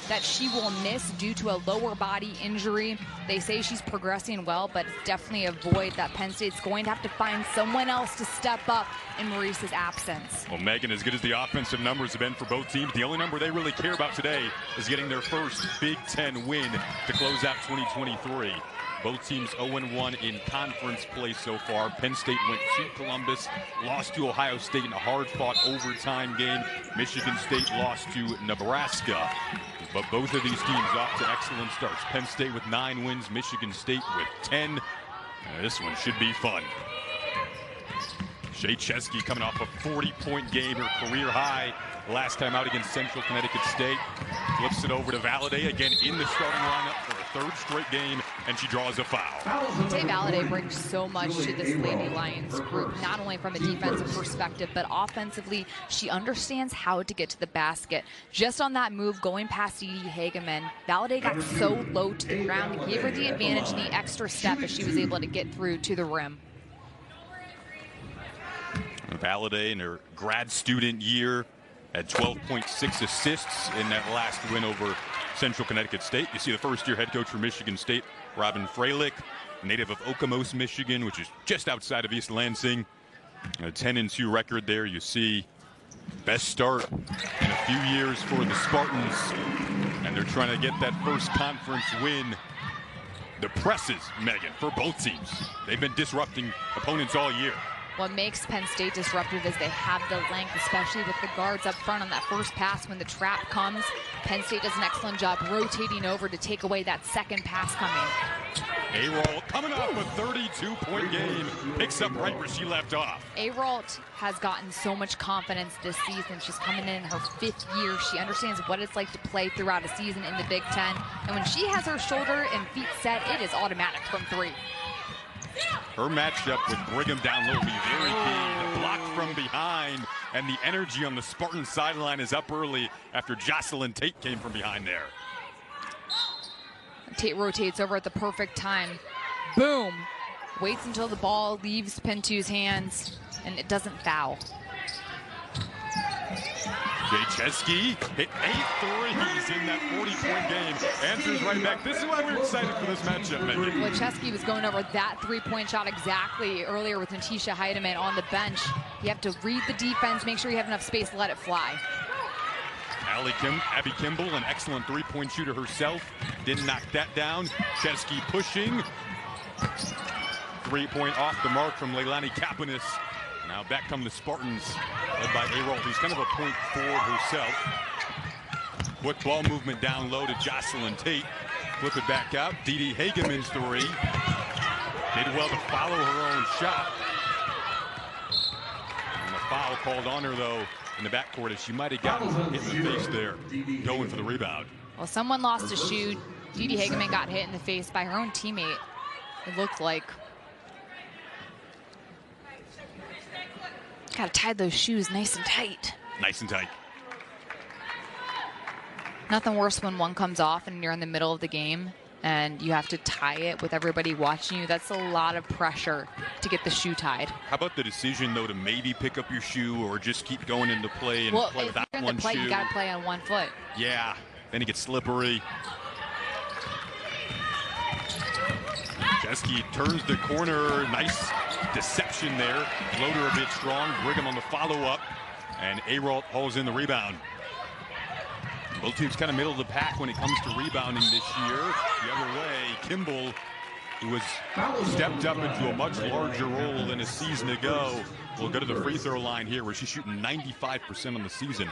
that she will miss due to a lower body injury. They say she's progressing well, but it's definitely a void that Penn State's going to have to find someone else to step up in Maurice's absence. Well, Megan, as good as the offensive numbers have been for both teams, the only number they really care about today is getting their first Big Ten win to close out 2023. Both teams 0-1 in conference play so far. Penn State went to Columbus, lost to Ohio State in a hard-fought overtime game. Michigan State lost to Nebraska. But both of these teams off to excellent starts. Penn State with 9 wins, Michigan State with 10. This one should be fun. Shea Chesky coming off a 40-point game, her career high last time out against Central Connecticut State. Flips it over to Valladay, again in the starting lineup for a 3rd straight game, and she draws a foul. Valladay brings so much to this Lady Lions group, not only from a defensive perspective, but offensively. She understands how to get to the basket. Just on that move, going past Dee Hageman, Valladay got so low to the ground and gave her the advantage and the extra step as she was able to get through to the rim. Valladay in her grad student year had 12.6 assists in that last win over Central Connecticut State. You see the first-year head coach for Michigan State, Robin Freilich, native of Okemos, Michigan, which is just outside of East Lansing. A 10-2 record there. You see best start in a few years for the Spartans, and they're trying to get that first conference win. The presses, Megan, for both teams. They've been disrupting opponents all year. What makes Penn State disruptive is they have the length, especially with the guards up front on that first pass when the trap comes. Penn State does an excellent job rotating over to take away that second pass coming. Arolt coming off a 32-point game, picks up right where she left off. Arolt has gotten so much confidence this season. She's coming in her 5th year. She understands what it's like to play throughout a season in the Big Ten. And when she has her shoulder and feet set, it is automatic from 3. Her matchup with Brigham down low will be very key. The block from behind, and the energy on the Spartan sideline is up early after Jocelyn Tate came from behind there. Tate rotates over at the perfect time. Boom. Waits until the ball leaves Pentu's hands, and it doesn't foul. Shea Chesky hit 8 threes in that 40-point game. Answers right back. This is why we're excited for this matchup, Megan. Well, Chesky was going over that 3-point shot exactly earlier with Natisha Heidemann on the bench. You have to read the defense, make sure you have enough space to let it fly. Abby Kimball, an excellent 3-point shooter herself, didn't knock that down. Chesky pushing. 3-point off the mark from Leilani Kapanis. Now back come the Spartans, led by Arolt, who's kind of a point forward herself. Quick ball movement down low to Jocelyn Tate. Flip it back out. Dee Hageman's 3. Did well to follow her own shot. And a foul called on her, though, in the backcourt, as she might have gotten hit in the face there, going for the rebound. Well, someone lost a shoe. Dee Hageman got hit in the face by her own teammate, it looked like. Gotta tie those shoes nice and tight. Nice and tight. Nothing worse when one comes off and you're in the middle of the game and you have to tie it with everybody watching you. That's a lot of pressure to get the shoe tied. How about the decision, though, to maybe pick up your shoe or just keep going into play and play without one shoe? Well, if you're in the play, you gotta play on one foot. Yeah, then it gets slippery. Chesky turns the corner. Nice deception there. Floater a bit strong. Brigham on the follow-up. And Arolt hauls in the rebound. Both teams kind of middle of the pack when it comes to rebounding this year. The other way, Kimball, who has stepped up into a much larger role than a season ago, will go to the free throw line here, where she's shooting 95% on the season.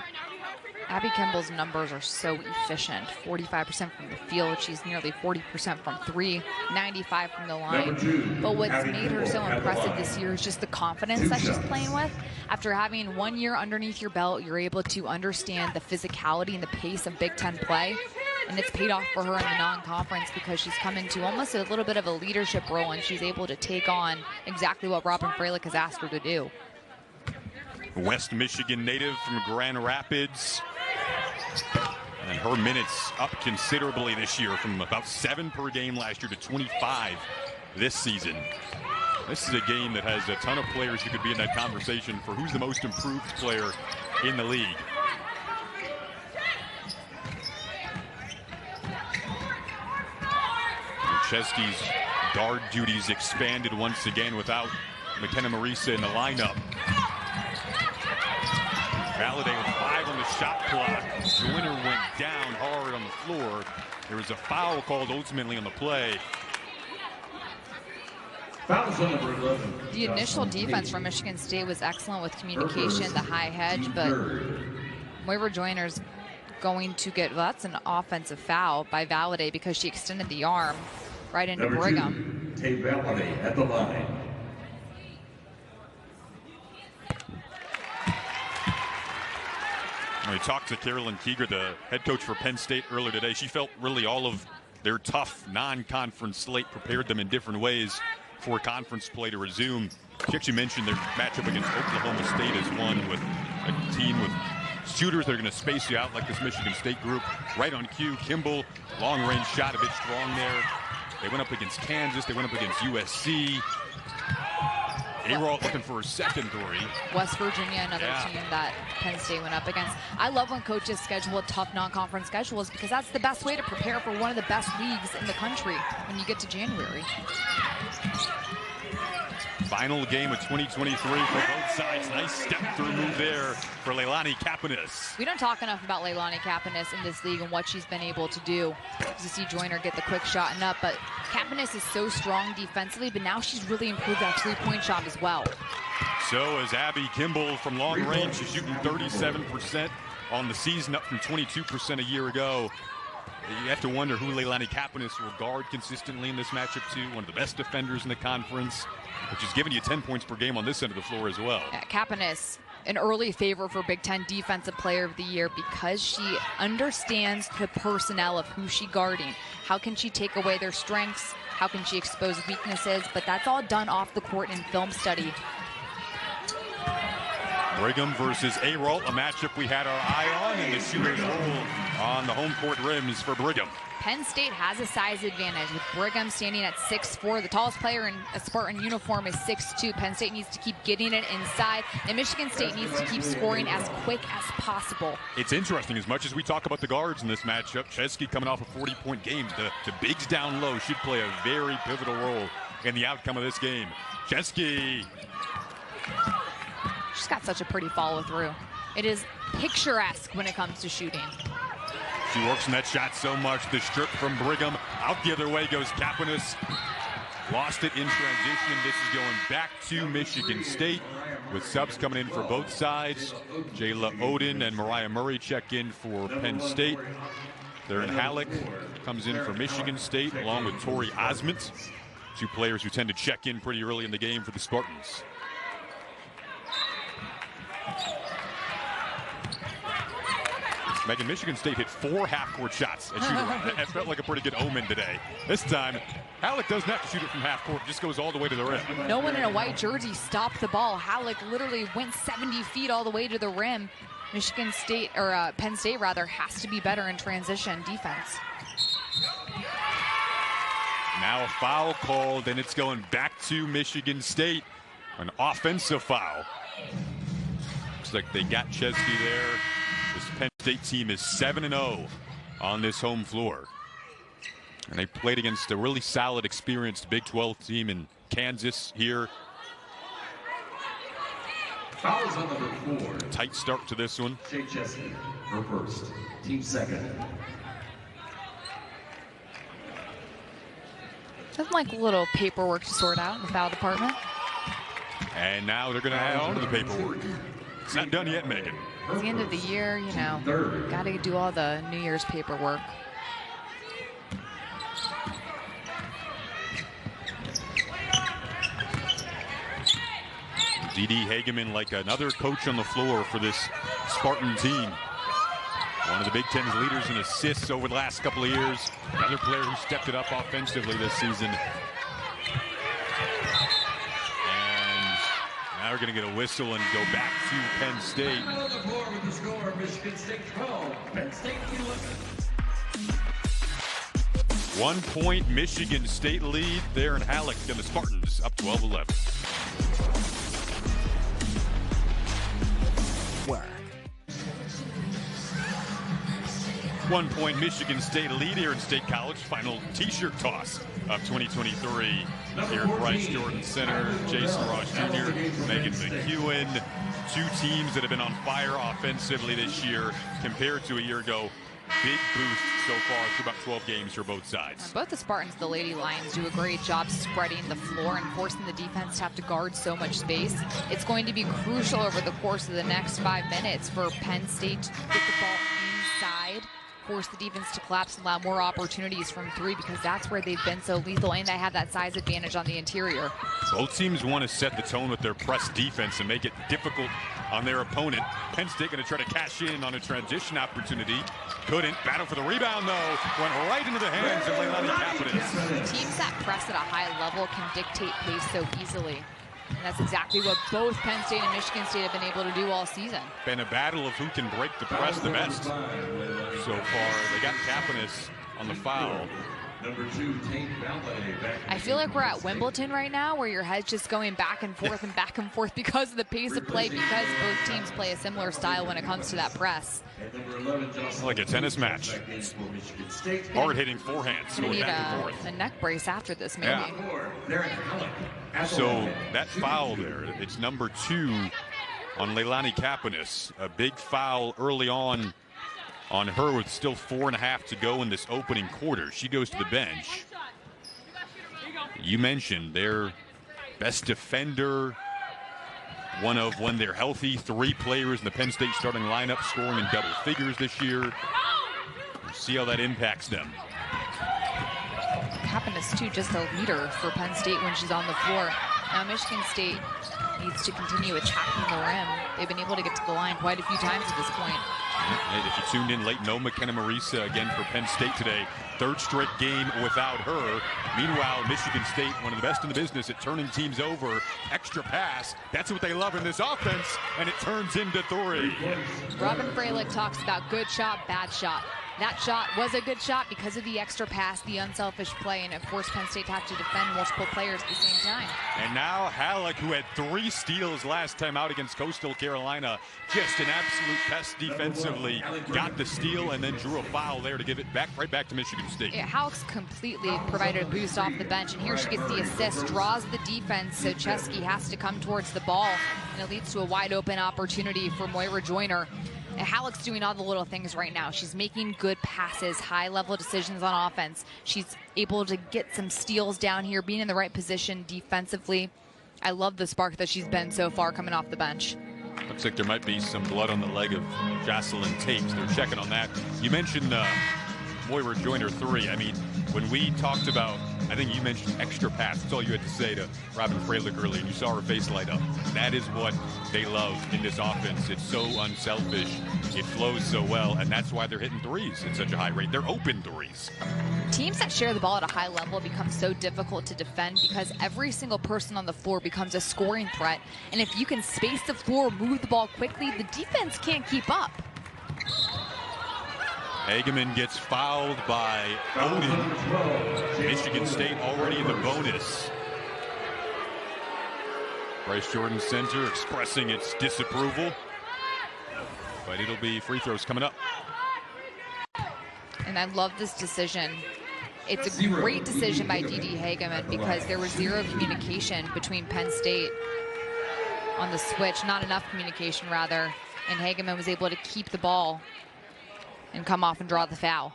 Abby Kimball's numbers are so efficient. 45% from the field. She's nearly 40% from 3, 95 from the line. But what's made her so impressive this year is just the confidence that she's playing with. After having 1 year underneath your belt, you're able to understand the physicality and the pace of Big Ten play. And it's paid off for her in the non-conference because she's come into almost a little bit of a leadership role, and she's able to take on exactly what Robin Freilich has asked her to do. West Michigan native from Grand Rapids. And her minutes up considerably this year, from about 7 per game last year to 25 this season. This is a game that has a ton of players who could be in that conversation for who's the most improved player in the league. Chesky's guard duties expanded once again without McKenna Marisa in the lineup. Valladay with 5 on the shot clock. Joyner went down hard on the floor. There was a foul called ultimately on the play. The initial defense from Michigan State was excellent with communication, the high hedge, but Moira Joyner's going to get, well, that's an offensive foul by Valladay because she extended the arm right into Brigham. Valladay at the line. We talked to Carolyn Keeger, the head coach for Penn State, earlier today. She felt really all of their tough non-conference slate prepared them in different ways for conference play to resume. She actually mentioned their matchup against Oklahoma State as one with a team with shooters that are going to space you out like this Michigan State group. Right on cue, Kimball, long-range shot, a bit strong there. They went up against Kansas. They went up against USC. A-Roll looking for a second three. West Virginia, another team that Penn State went up against. I love when coaches schedule tough non-conference schedules because that's the best way to prepare for one of the best leagues in the country when you get to January. Final game of 2023 for both sides. Nice step-through move there for Leilani Kapanis. We don't talk enough about Leilani Kapanis in this league and what she's been able to do. To see Joyner get the quick shot and up, but Kapanis is so strong defensively, but now she's really improved that three-point shot as well. So is Abby Kimball from long range. She's shooting 37% on the season, up from 22% a year ago. You have to wonder who Leilani Kapanis will guard consistently in this matchup too. One of the best defenders in the conference, which is giving you 10 points per game on this end of the floor as well. Yeah, Kapanis, an early favorite for Big Ten Defensive Player of the Year because she understands the personnel of who she's guarding. How can she take away their strengths? How can she expose weaknesses? But that's all done off the court in film study. Brigham versus A-Roll, a matchup we had our eye on, and the shooter's roll on the home court rims for Brigham. Penn State has a size advantage with Brigham standing at 6'4". The tallest player in a Spartan uniform is 6'2". Penn State needs to keep getting it inside, and Michigan State needs to keep scoring as quick as possible. It's interesting, as much as we talk about the guards in this matchup, Chesky coming off a 40-point game. The bigs down low should play a very pivotal role in the outcome of this game. Chesky. She's got such a pretty follow-through. It is picturesque when it comes to shooting. She works on that shot so much. The strip from Brigham. Out the other way goes Kapanis. Lost it in transition. This is going back to Michigan State with subs coming in for both sides. Jayla Oden and Mariah Murray check in for Penn State. Theron Halleck comes in for Michigan State along with Tori Osment. Two players who tend to check in pretty early in the game for the Spartans. Megan, Michigan State hit 4 half-court shots at shoot-around. It felt like a pretty good omen today. This time, Halleck doesn't have to shoot it from half-court. It just goes all the way to the rim. No one in a white jersey stopped the ball. Halleck literally went 70 feet all the way to the rim. Michigan State, or Penn State rather, has to be better in transition defense. Now a foul called, and it's going back to Michigan State. An offensive foul. Looks like they got Chesky there. This Penn State team is 7-0 on this home floor. And they played against a really solid, experienced Big 12 team in Kansas here. Fouls on number 4. Tight start to this one. Jake Chesky, her first. Team second. Something like a little paperwork to sort out in the foul department. And now they're going to add on to the paperwork. It's not done yet, Megan. It's the end of the year, you know, got to do all the New Year's paperwork. D.D. Hageman like another coach on the floor for this Spartan team. One of the Big Ten's leaders in assists over the last couple of years. Another player who stepped it up offensively this season. Now we're going to get a whistle and go back to Penn State. On the floor with the score, Michigan State 12, Penn State 11. 1 point Michigan State lead there in Halleck, and the Spartans up 12-11. Work. 1-point Michigan State lead here in State College. Final t-shirt toss of 2023 here at Bryce Jordan Center. Jason Ross Jr., Megan McEwen. Two teams that have been on fire offensively this year compared to a year ago. Big boost so far through about 12 games for both sides. Both the Spartans and the Lady Lions do a great job spreading the floor and forcing the defense to have to guard so much space. It's going to be crucial over the course of the next 5 minutes for Penn State to get the ball inside, force the defense to collapse and allow more opportunities from three, because that's where they've been so lethal, and they have that size advantage on the interior. Both teams want to set the tone with their press defense and make it difficult on their opponent. Penn State going to try to cash in on a transition opportunity. Couldn't. Battle for the rebound, though. Went right into the hands of Valladay Capitas. Teams that press at a high level can dictate pace so easily. And that's exactly what both Penn State and Michigan State have been able to do all season. Been a battle of who can break the press the best so far. They got Capitas on the foul. I feel like we're at Wimbledon right now, where your head's just going back and forth and back and forth because of the pace of play, because both teams play a similar style when it comes to that press. Like a tennis match. Hard-hitting forehands going back and forth. A neck brace after this, maybe. Yeah. So that foul there, it's number 2 on Leilani Capitas. A big foul early on her with still 4.5 to go in this opening quarter. She goes to the bench. You mentioned their best defender, one of, when they're healthy, 3 players in the Penn State starting lineup scoring in double figures this year. We'll see how that impacts them. Capitas, too, just a leader for Penn State when she's on the floor. Now Michigan State needs to continue attacking the rim. They've been able to get to the line quite a few times at this point. If you tuned in late, no McKenna Marisa again for Penn State today. 3rd straight game without her. Meanwhile, Michigan State, one of the best in the business at turning teams over. Extra pass. That's what they love in this offense, and it turns into 3. Robin Freilich talks about good shot, bad shot. That shot was a good shot because of the extra pass, the unselfish play, and of course Penn State had to defend multiple players at the same time. And now Halleck, who had 3 steals last time out against Coastal Carolina, just an absolute pest defensively, got the steal and then drew a foul there to give it back right back to Michigan State. Yeah, Halleck's completely provided a boost off the bench, and here she gets the assist, draws the defense, so Chesky has to come towards the ball, and it leads to a wide open opportunity for Moira Joyner. Halleck's doing all the little things right now. She's making good passes, high-level decisions on offense. She's able to get some steals down here, being in the right position defensively. I love the spark that she's been so far coming off the bench. Looks like there might be some blood on the leg of Jocelyn Tate. They're checking on that. You mentioned Moira Joyner 3. I mean, when we talked about, I think you mentioned extra pass. That's all you had to say to Robin Freilich earlier, and you saw her face light up. That is what they love in this offense. It's so unselfish. It flows so well, and that's why they're hitting 3s at such a high rate. They're open 3s. Teams that share the ball at a high level become so difficult to defend because every single person on the floor becomes a scoring threat. And if you can space the floor, move the ball quickly, the defense can't keep up. Hageman gets fouled by Odin. Michigan State already in the bonus. Bryce Jordan Center expressing its disapproval. But it'll be free throws coming up. And I love this decision. It's a great decision by D.D. Hageman because there was 0 communication between Penn State on the switch. Not enough communication, rather. And Hageman was able to keep the ball and come off and draw the foul.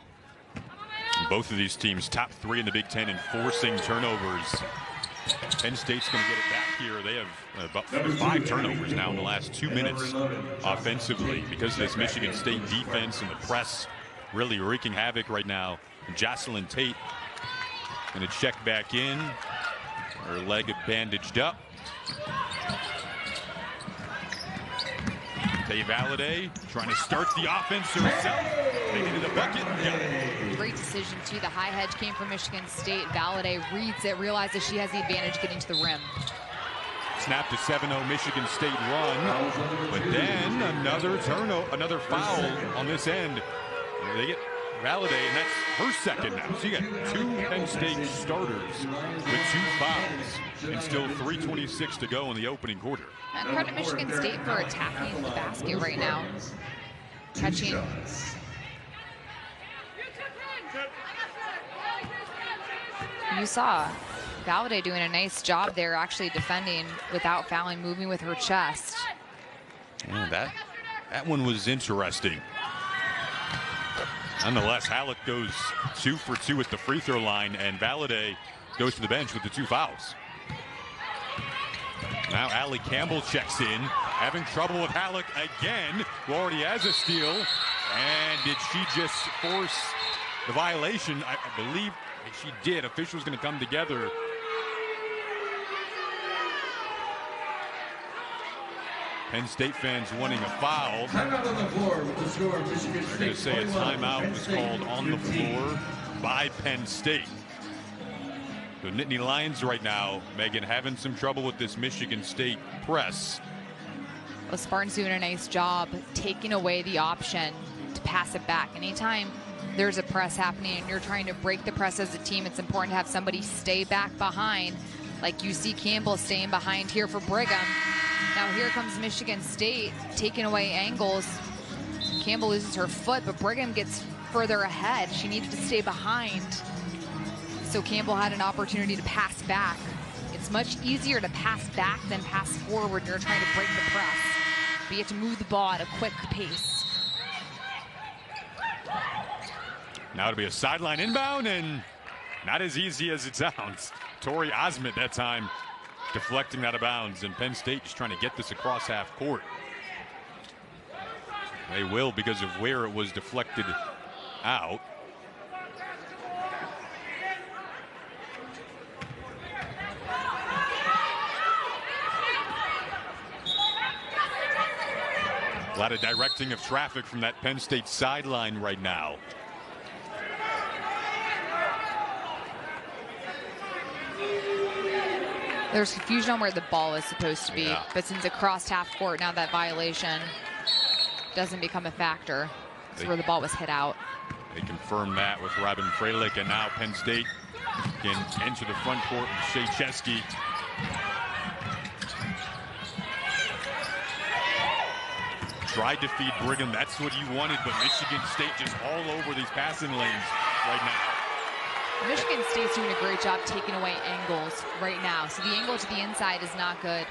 Both of these teams top 3 in the Big Ten in forcing turnovers. Penn State's going to get it back here. They have about 5 turnovers now in the last 2 minutes offensively because of this Michigan State defense and the press really wreaking havoc right now. Jocelyn Tate going to check back in. Her leg bandaged up. Valladay trying to start the offense herself. Taking to the bucket. Got it. Great decision, too. The high hedge came from Michigan State. Valladay reads it, realizes she has the advantage getting to the rim. Snap to 7-0 Michigan State run. But then another foul on this end. They get Valladay, and that's her second now. So you got 2 Penn State starters with 2 fouls, and still 3:26 to go in the opening quarter. And credit Michigan State for attacking the basket right now. Catching You saw Valladay doing a nice job there, actually defending without fouling, moving with her chest. Yeah, that one was interesting. Nonetheless, Halleck goes 2 for 2 at the free throw line, and Valladay goes to the bench with the 2 fouls. Now Allie Campbell checks in, having trouble with Halleck again, who already has a steal. And did she just force the violation? I believe she did. Officials going to come together. Penn State fans wanting a foul. Timeout on the floor with the score. Michigan State. They're going to say a timeout was called on the floor by Penn State. The Nittany Lions right now, Megan, having some trouble with this Michigan State press. Well, Spartans doing a nice job taking away the option to pass it back. Anytime there's a press happening and you're trying to break the press as a team, it's important to have somebody stay back behind, like you see Campbell staying behind here for Brigham. Now here comes Michigan State taking away angles. Campbell loses her foot, but Brigham gets further ahead. She needed to stay behind. So Campbell had an opportunity to pass back. It's much easier to pass back than pass forward when you're trying to break the press. But you have to move the ball at a quick pace. Now it'll be a sideline inbound, and not as easy as it sounds. Tori Osment that time deflecting out of bounds, and Penn State just trying to get this across half court. They will, because of where it was deflected out. A lot of directing of traffic from that Penn State sideline right now. There's confusion on where the ball is supposed to be, yeah. But since it crossed half court, now that violation doesn't become a factor. That's where the ball was hit out. They confirm that with Robin Freilich, and now Penn State can enter the front court and Shea Chesky. Tried to feed Brigham, that's what you wanted, but Michigan State just all over these passing lanes right now. Michigan State's doing a great job taking away angles right now. So the angle to the inside is not good.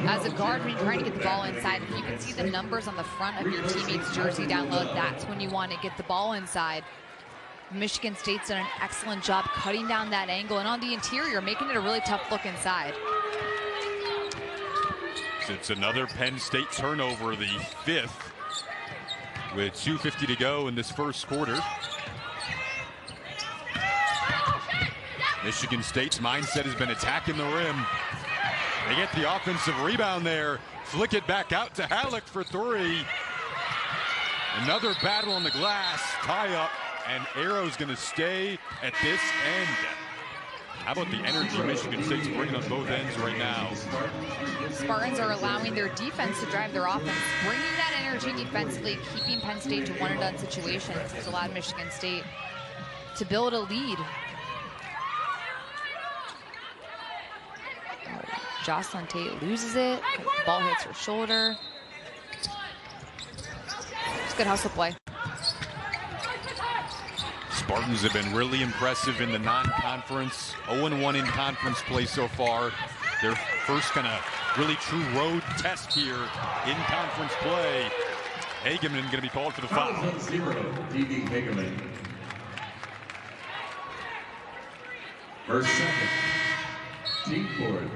As a guard, when you're trying to get the ball inside, if you can see the numbers on the front of your teammate's jersey down low, that's when you want to get the ball inside. Michigan State's done an excellent job cutting down that angle, and on the interior, making it a really tough look inside. It's another Penn State turnover, the 5th, with 2:50 to go in this first quarter. Michigan State's mindset has been attacking the rim. They get the offensive rebound there, flick it back out to Halleck for 3. Another battle on the glass, tie up, and Arrow's going to stay at this end. How about the energy Michigan State's bringing on both ends right now? Spartans are allowing their defense to drive their offense, bringing that energy defensively, keeping Penn State to one-and-done situations. It's allowed Michigan State to build a lead. Jocelyn Tate loses it. Ball hits her shoulder. It's good hustle play. Spartans have been really impressive in the non-conference. 0-1 in conference play so far. Their first kind of really true road test here in conference play. Hageman going to be called for the foul. 0, D.D. Hageman. First, second. Team forward.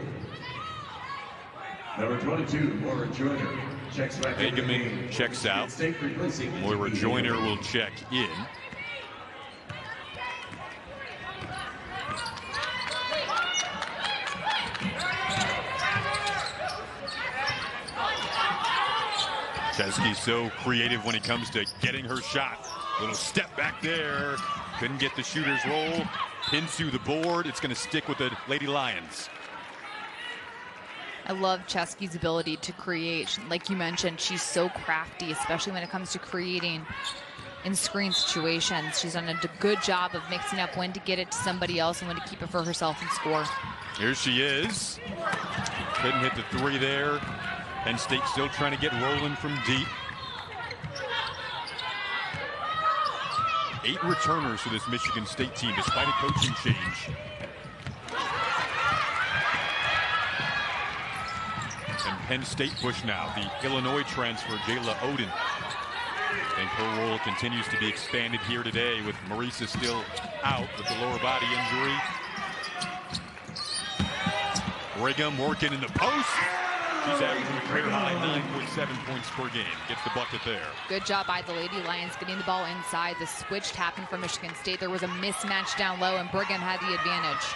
Number 22, Moira Joyner, checks back. Hageman checks out. Moira Joyner will check in. Chesky so creative when it comes to getting her shot. Little step back there. Couldn't get the shooter's roll. Pins to the board. It's going to stick with the Lady Lions. I love Chesky's ability to create. Like you mentioned, she's so crafty, especially when it comes to creating in screen situations. She's done a good job of mixing up when to get it to somebody else and when to keep it for herself and score. Here she is. Couldn't hit the 3 there. Penn State still trying to get rolling from deep. 8 returners for this Michigan State team, despite a coaching change. And Penn State push now. The Illinois transfer, Jayla Oden. I think her role continues to be expanded here today with Marisa still out with the lower body injury. Brigham working in the post. She's averaging a career high 9.7 points per game. Gets the bucket there. Good job by the Lady Lions getting the ball inside. The switch happened for Michigan State. There was a mismatch down low, and Brigham had the advantage.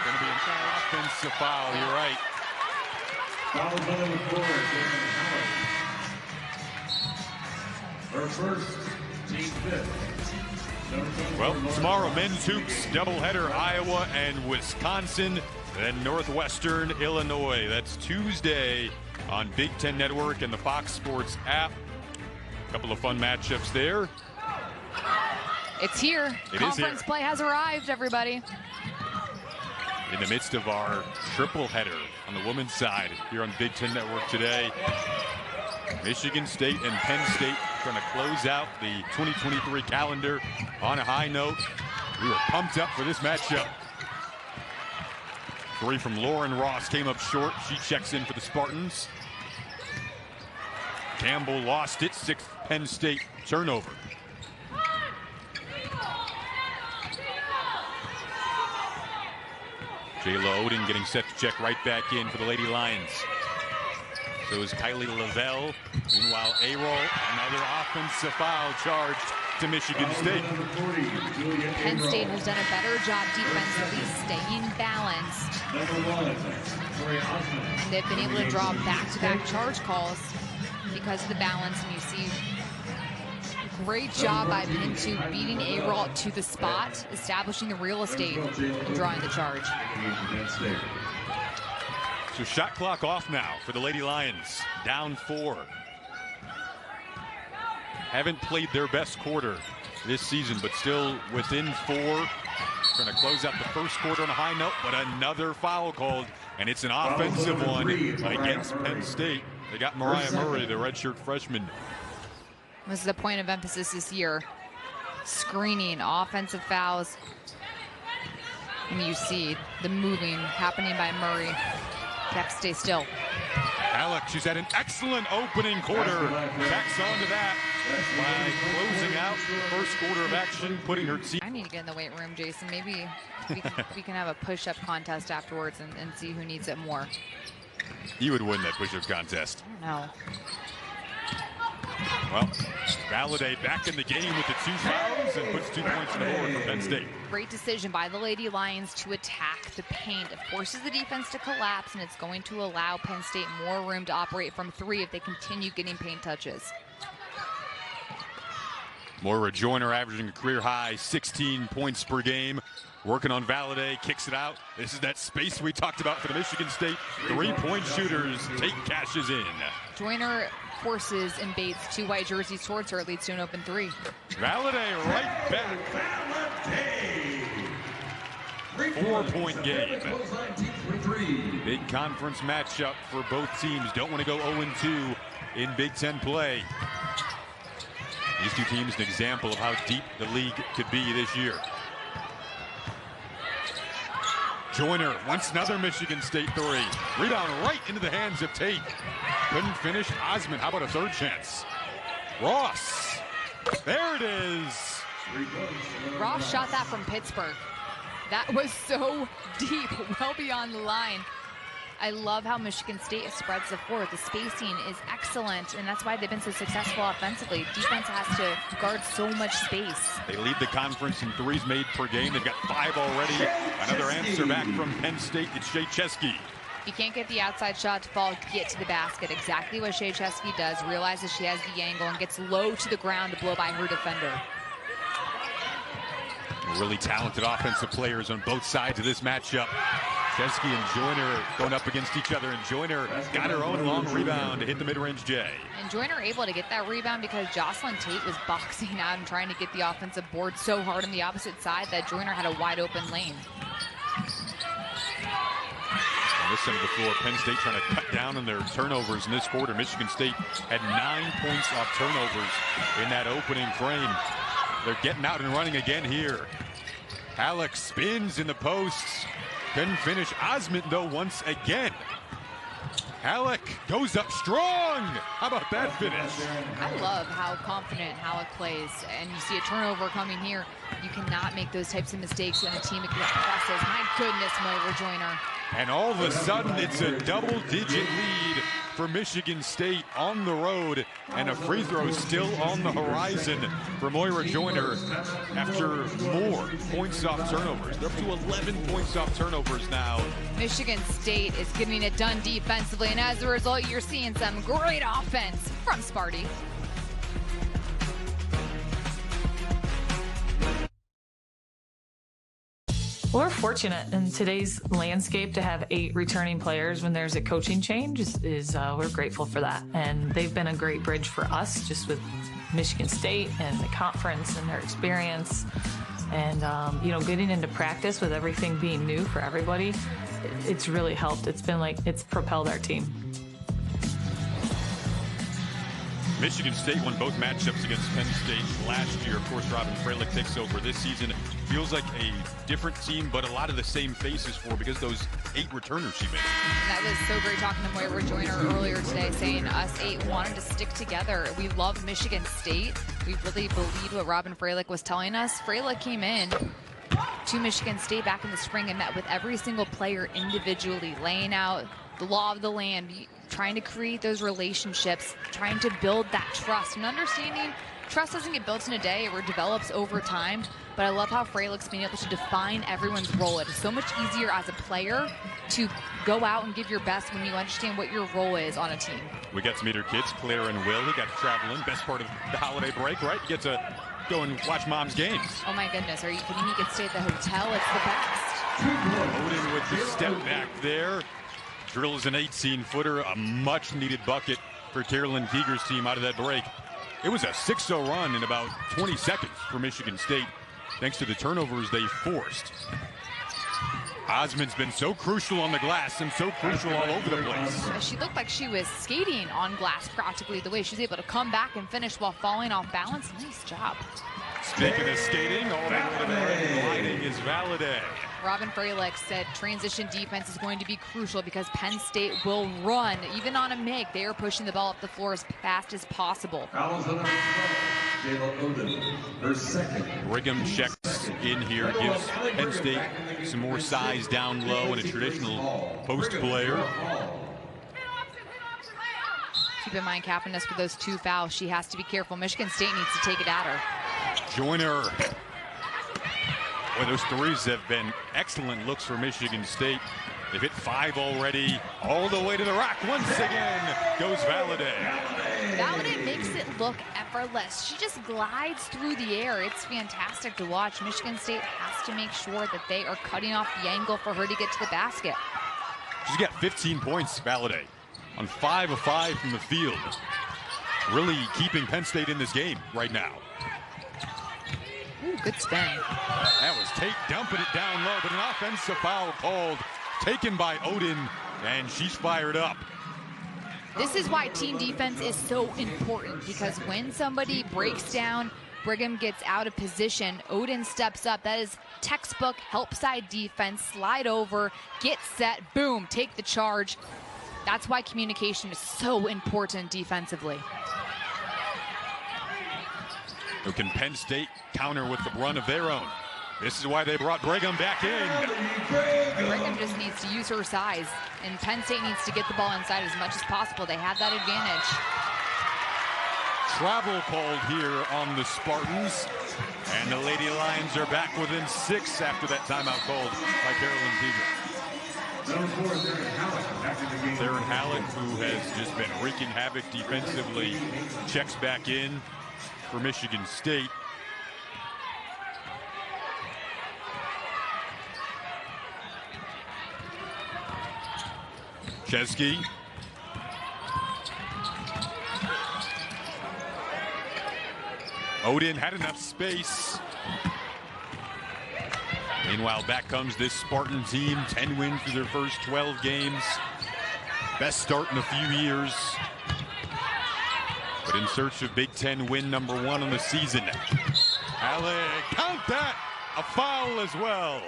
Going to be an offensive foul. You're right. Foul on the floor, her first, team fifth. Well, tomorrow, men's hoops doubleheader, Iowa and Wisconsin, then Northwestern Illinois. That's Tuesday on Big Ten Network and the Fox Sports app. A couple of fun matchups there. It's here. Conference play has arrived, everybody. In the midst of our triple header on the women's side here on Big Ten Network today. Michigan State and Penn State trying to close out the 2023 calendar on a high note. We were pumped up for this matchup. 3 from Lauren Ross came up short. She checks in for the Spartans. Campbell lost it. 6th Penn State turnover. Jayla Oden getting set to check right back in for the Lady Lions. So is Kylie Lavelle. Meanwhile, Arol, another offensive foul charged to Michigan State. Penn State has done a better job defensively staying balanced. And they've been able to draw back-to-back charge calls because of the balance. And you see great job by Penn 2 beating Arol to the spot, establishing the real estate and drawing the charge. So shot clock off now for the Lady Lions. Down 4. Haven't played their best quarter this season, but still within 4. Trying to close out the first quarter on a high note, but another foul called, and it's an offensive one against Penn State. They got Mariah Murray, the redshirt freshman. This is a point of emphasis this year. Screening, offensive fouls. And you see the moving happening by Murray. Kept stay still. Alex, she's had an excellent opening quarter. Tacks on to that by closing out the first quarter of action, putting her team. I need to get in the weight room, Jason. Maybe we can have a push-up contest afterwards and see who needs it more. You would win that push-up contest. I don't know. Well, Valladay back in the game with the 2 fouls and puts 2 points on the board for Penn State. Great decision by the Lady Lions to attack the paint. It forces the defense to collapse, and it's going to allow Penn State more room to operate from 3 if they continue getting paint touches. Moira Joyner averaging a career high 16 points per game. Working on Valladay, kicks it out. This is that space we talked about for the Michigan State 3-point shooters. Tate cashes in. Joyner forces and baits 2 white jerseys towards her. It leads to an open 3. Valladay right back. 4-point game. Big conference matchup for both teams. Don't want to go 0-2 in Big Ten play. These 2 teams an example of how deep the league could be this year. Joyner wants another Michigan State 3. Rebound right into the hands of Tate. Couldn't finish. Osmond, how about a 3rd chance? Ross. There it is. Ross shot that from Pittsburgh. That was so deep, well beyond the line. I love how Michigan State spreads the floor. The spacing is excellent, and that's why they've been so successful offensively. Defense has to guard so much space. They lead the conference in 3s made per game. They've got 5 already. Another answer back from Penn State. It's Shea Chesky. If you can't get the outside shot to fall, get to the basket. Exactly what Shea Chesky does. Realizes she has the angle and gets low to the ground to blow by her defender. Really talented offensive players on both sides of this matchup. Chesky and Joyner going up against each other, and Joyner got her own long rebound to hit the mid-range J. And Joyner able to get that rebound because Jocelyn Tate was boxing out and trying to get the offensive board so hard on the opposite side that Joyner had a wide open lane. On this end of the floor, Penn State trying to cut down on their turnovers in this quarter. Michigan State had 9 points off turnovers in that opening frame. They're getting out and running again here. Halleck spins in the posts. Couldn't finish. Osmond, though, once again. Halleck goes up strong. How about that finish? I love how confident Halleck plays, and you see a turnover coming here. You cannot make those types of mistakes when a team presses. My goodness, Moira Joyner. And all of a sudden, it's a double-digit lead for Michigan State on the road, and a free throw still on the horizon for Moira Joyner after more points off turnovers. They're up to 11 points off turnovers now. Michigan State is getting it done defensively, and as a result, you're seeing some great offense from Sparty. We're fortunate in today's landscape to have 8 returning players when there's a coaching change. We're grateful for that. And they've been a great bridge for us just with Michigan State and the conference and their experience. And, getting into practice with everything being new for everybody, it's really helped. It's propelled our team. Michigan State won both matchups against Penn State last year. Of course, Robin Freilich takes over this season. Feels like a different team, but a lot of the same faces for because those 8 returners she made. That was so great talking to Moira Joyner earlier today, saying us 8 wanted to stick together. We love Michigan State. We really believed what Robin Freilich was telling us. Freilich came in to Michigan State back in the spring and met with every single player individually, laying out the law of the land, trying to create those relationships, trying to build that trust and understanding. Trust doesn't get built in a day or develops over time, but I love how Freilich's being able to define everyone's role. It is so much easier as a player to go out and give your best when you understand what your role is on a team. We got to meet her kids, Claire and Will. He got to travel in. Best part of the holiday break, right? You get to go and watch mom's games. Oh my goodness, are you kidding me? You could stay at the hotel. It's the best. Odin with the step back there. Drills an 18-footer, a much-needed bucket for Carolyn Keeger's team out of that break. It was a 6-0 run in about 20 seconds for Michigan State, thanks to the turnovers they forced. Osmond's been so crucial on the glass and so crucial all over the place. She looked like she was skating on glass practically, the way she's able to come back and finish while falling off balance. Nice job. Speaking of skating, all that gliding is Valladay. Robin Freilich said transition defense is going to be crucial because Penn State will run. Even on a make, they are pushing the ball up the floor as fast as possible. Brigham checks in here, gives Penn State some more size down low and a traditional post player. Keep in mind, Kapanis with those 2 fouls. She has to be careful. Michigan State needs to take it at her. Joyner. Boy, those threes have been excellent looks for Michigan State. They've hit 5 already, all the way to the rack. Once again goes Valladay. Valladay makes it look effortless. She just glides through the air. It's fantastic to watch. Michigan State has to make sure that they are cutting off the angle for her to get to the basket. She's got 15 points, Valladay, on 5 of 5 from the field. Really keeping Penn State in this game right now. Ooh, good spin. That was Tate dumping it down low, but an offensive foul called, taken by Odin, and she's fired up. This is why team defense is so important, because when somebody breaks down, Brigham gets out of position, Odin steps up. That is textbook help side defense. Slide over, get set, boom, take the charge. That's why communication is so important defensively. So can Penn State counter with the run of their own? This is why they brought Brigham back in. Brigham just needs to use her size, and Penn State needs to get the ball inside as much as possible. They have that advantage. Travel called here on the Spartans, and the Lady Lions are back within 6 after that timeout called by Carolyn Keeger. Theron Halleck, who has just been wreaking havoc defensively, checks back in for Michigan State. Chesky. Odin had enough space. Meanwhile, back comes this Spartan team, 10 wins through their first 12 games. Best start in a few years. But in search of Big Ten win number 1 on the season. Halleck, count that! A foul as well.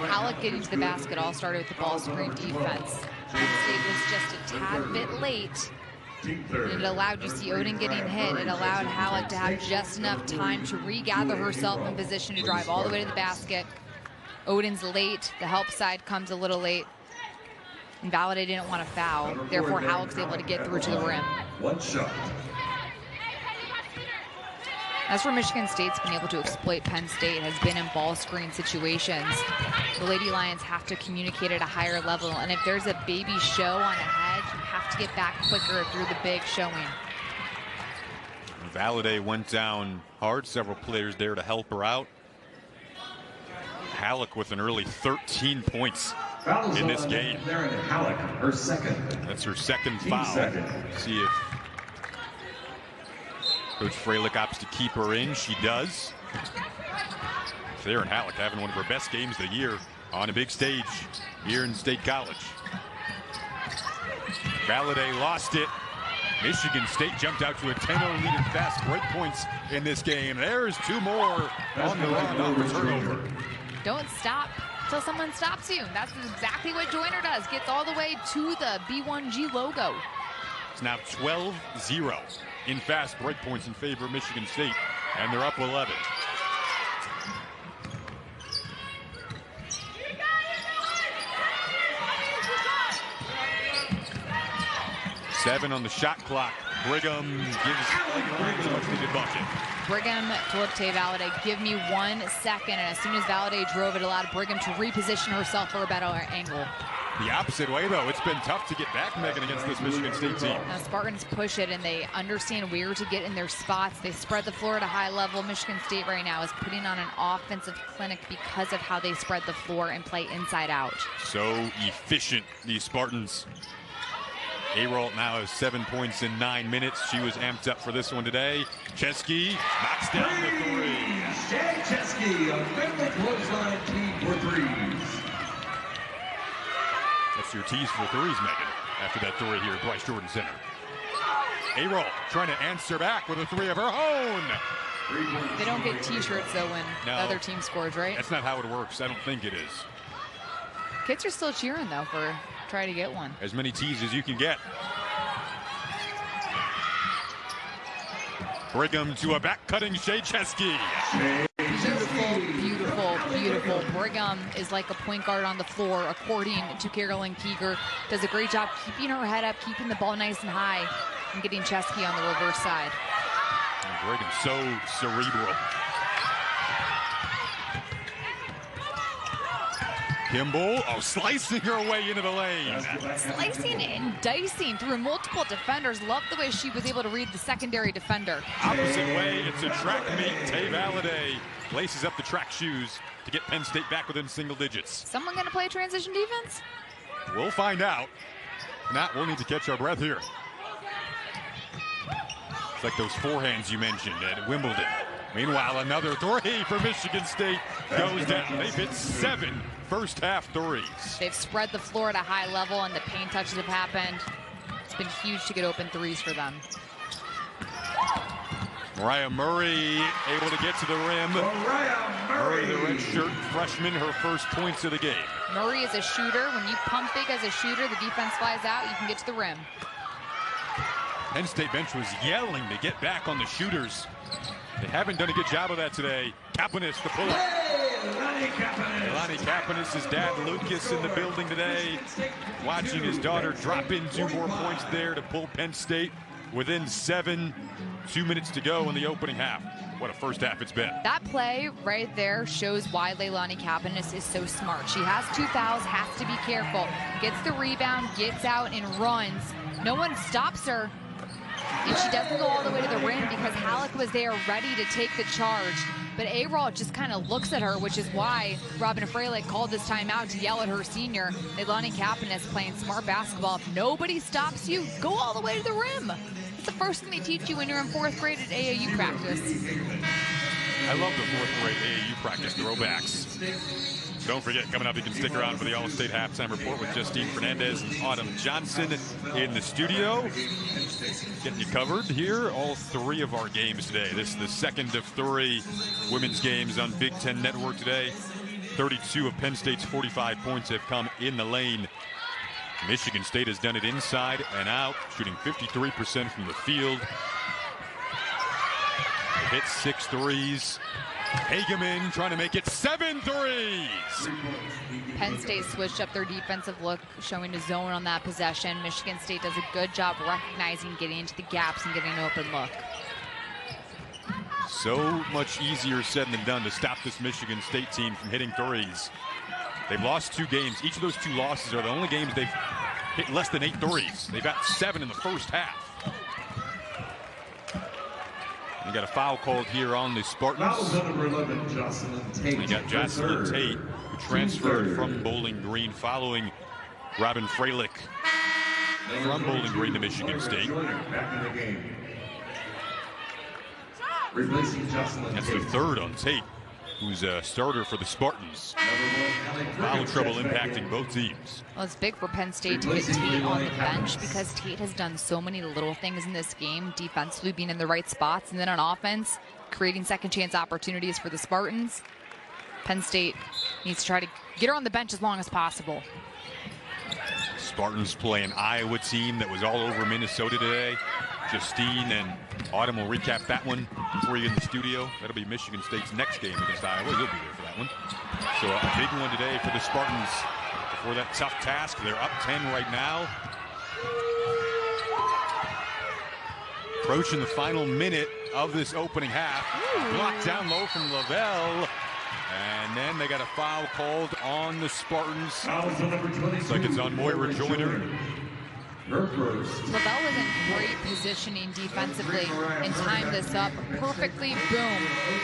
Halleck getting to the basket all started with the ball screen defense. Penn State was just a tad bit late. It allowed, you see Odin getting hit, it allowed Halleck to have just enough time to regather herself in position to drive all the way to the basket. Odin's late, the help side comes a little late. And Valladay didn't want to foul, therefore Halleck's able to get through to the rim. One shot. That's where Michigan State's been able to exploit Penn State, has been in ball screen situations. The Lady Lions have to communicate at a higher level, and if there's a baby show on ahead, you have to get back quicker through the big showing. Valladay went down hard, several players there to help her out. Halleck with an early 13 points in this game. Halleck, her second. That's her second foul. See if Coach Freilich opts to keep her in. She does. Theron Halleck having one of her best games of the year on a big stage here in State College. Valladay lost it. Michigan State jumped out to a 10-0 lead in fast break points in this game. There's 2 more on the run off the turnover. Don't stop until someone stops you. That's exactly what Joyner does. Gets all the way to the B1G logo. It's now 12-0 in fast break points in favor of Michigan State, and they're up 11. Seven on the shot clock. Brigham gives a much-needed bucket. Brigham told Tay Valladay, give me 1 second. And as soon as Valladay drove, it allowed Brigham to reposition herself for a better angle. The opposite way, though. It's been tough to get back, Megan, against this Michigan State team. Now, Spartans push it, and they understand where to get in their spots. They spread the floor at a high level. Michigan State right now is putting on an offensive clinic because of how they spread the floor and play inside out. So efficient, these Spartans. Aralt now has 7 points in 9 minutes. She was amped up for this one today. Chesky knocks down the 3. Jay Chesky, a family clothesline team for threes. That's your tease for threes, Megan, after that 3 here at Bryce Jordan Center. Aralt trying to answer back with a 3 of her own. They don't get t-shirts, though, when the other team scores, right? That's not how it works. I don't think it is. Kids are still cheering, though, for trying to get one. As many tees as you can get. Brigham to a back-cutting Shea Chesky. Beautiful, beautiful, beautiful. Brigham is like a point guard on the floor, according to Carolyn Keeger. Does a great job keeping her head up, keeping the ball nice and high, and getting Chesky on the reverse side. And Brigham so cerebral. Kimball, slicing her way into the lane. Slicing and dicing through multiple defenders. Love the way she was able to read the secondary defender. Opposite way, it's a track meet. Tay Valladay laces up the track shoes to get Penn State back within single digits. Someone going to play transition defense? We'll find out. If not, we'll need to catch our breath here. It's like those forehands you mentioned at Wimbledon. Meanwhile, another 3 for Michigan State goes down. They've hit 7 first-half threes. They've spread the floor at a high level, and the paint touches have happened. It's been huge to get open threes for them. Mariah Murray able to get to the rim. Mariah Murray, the redshirt freshman, her first points of the game. Murray is a shooter. When you pump big as a shooter, the defense flies out. You can get to the rim. Penn State bench was yelling to get back on the shooters. They haven't done a good job of that today. Kapanis, the pull-up. Lonnie Kapanis' dad, Lucas, in the building today. Watching his daughter drop in 2 more points there to pull Penn State within 7. 2 minutes to go in the opening half. What a first half it's been. That play right there shows why Leilani Kapanis is so smart. She has 2 fouls, has to be careful. Gets the rebound, gets out, and runs. No one stops her. And she doesn't go all the way to the rim because Halleck was there ready to take the charge. But Aralt just kind of looks at her, which is why Robin Freilich called this timeout to yell at her senior. Leilani Kapanis playing smart basketball. If nobody stops you, go all the way to the rim. It's the first thing they teach you when you're in 4th grade at AAU practice. I love the 4th grade AAU practice throwbacks. Don't forget, coming up, you can stick around for the All-State Halftime Report with Justine Fernandez and Autumn Johnson in the studio. Getting you covered here, all 3 of our games today. This is the second of 3 women's games on Big Ten Network today. 32 of Penn State's 45 points have come in the lane. Michigan State has done it inside and out, shooting 53% from the field. They hit 6 threes. Hageman trying to make it 7 threes. Penn State switched up their defensive look, showing a zone on that possession. Michigan State does a good job recognizing, getting into the gaps and getting an open look. So much easier said than done to stop this Michigan State team from hitting threes. They've lost 2 games. Each of those 2 losses are the only games they've hit less than 8 threes. They've got 7 in the first half. We got a foul called here on the Spartans. Number 11, Jocelyn Tate. We got Jocelyn Tate, who transferred from Bowling Green following Robin Freilich from Bowling Green to Michigan State. Back in the game. Replacing Jocelyn That's Tate. the 3rd on Tate, who's a starter for the Spartans. Foul trouble impacting both teams. Well, it's big for Penn State to get Tate on the bench because Tate has done so many little things in this game, defensively being in the right spots, and then on offense, creating second chance opportunities for the Spartans. Penn State needs to try to get her on the bench as long as possible. Spartans play an Iowa team that was all over Minnesota today. Justine and Autumn will recap that one for you in the studio. That'll be Michigan State's next game against Iowa. You'll be there for that one. So a big one today for the Spartans before that tough task. They're up 10 right now. Approaching the final minute of this opening half. Blocked down low from Lavelle. And then they got a foul called on the Spartans. Looks like it's on Moira Joyner. Lavelle was in great positioning defensively and timed this up perfectly. Boom.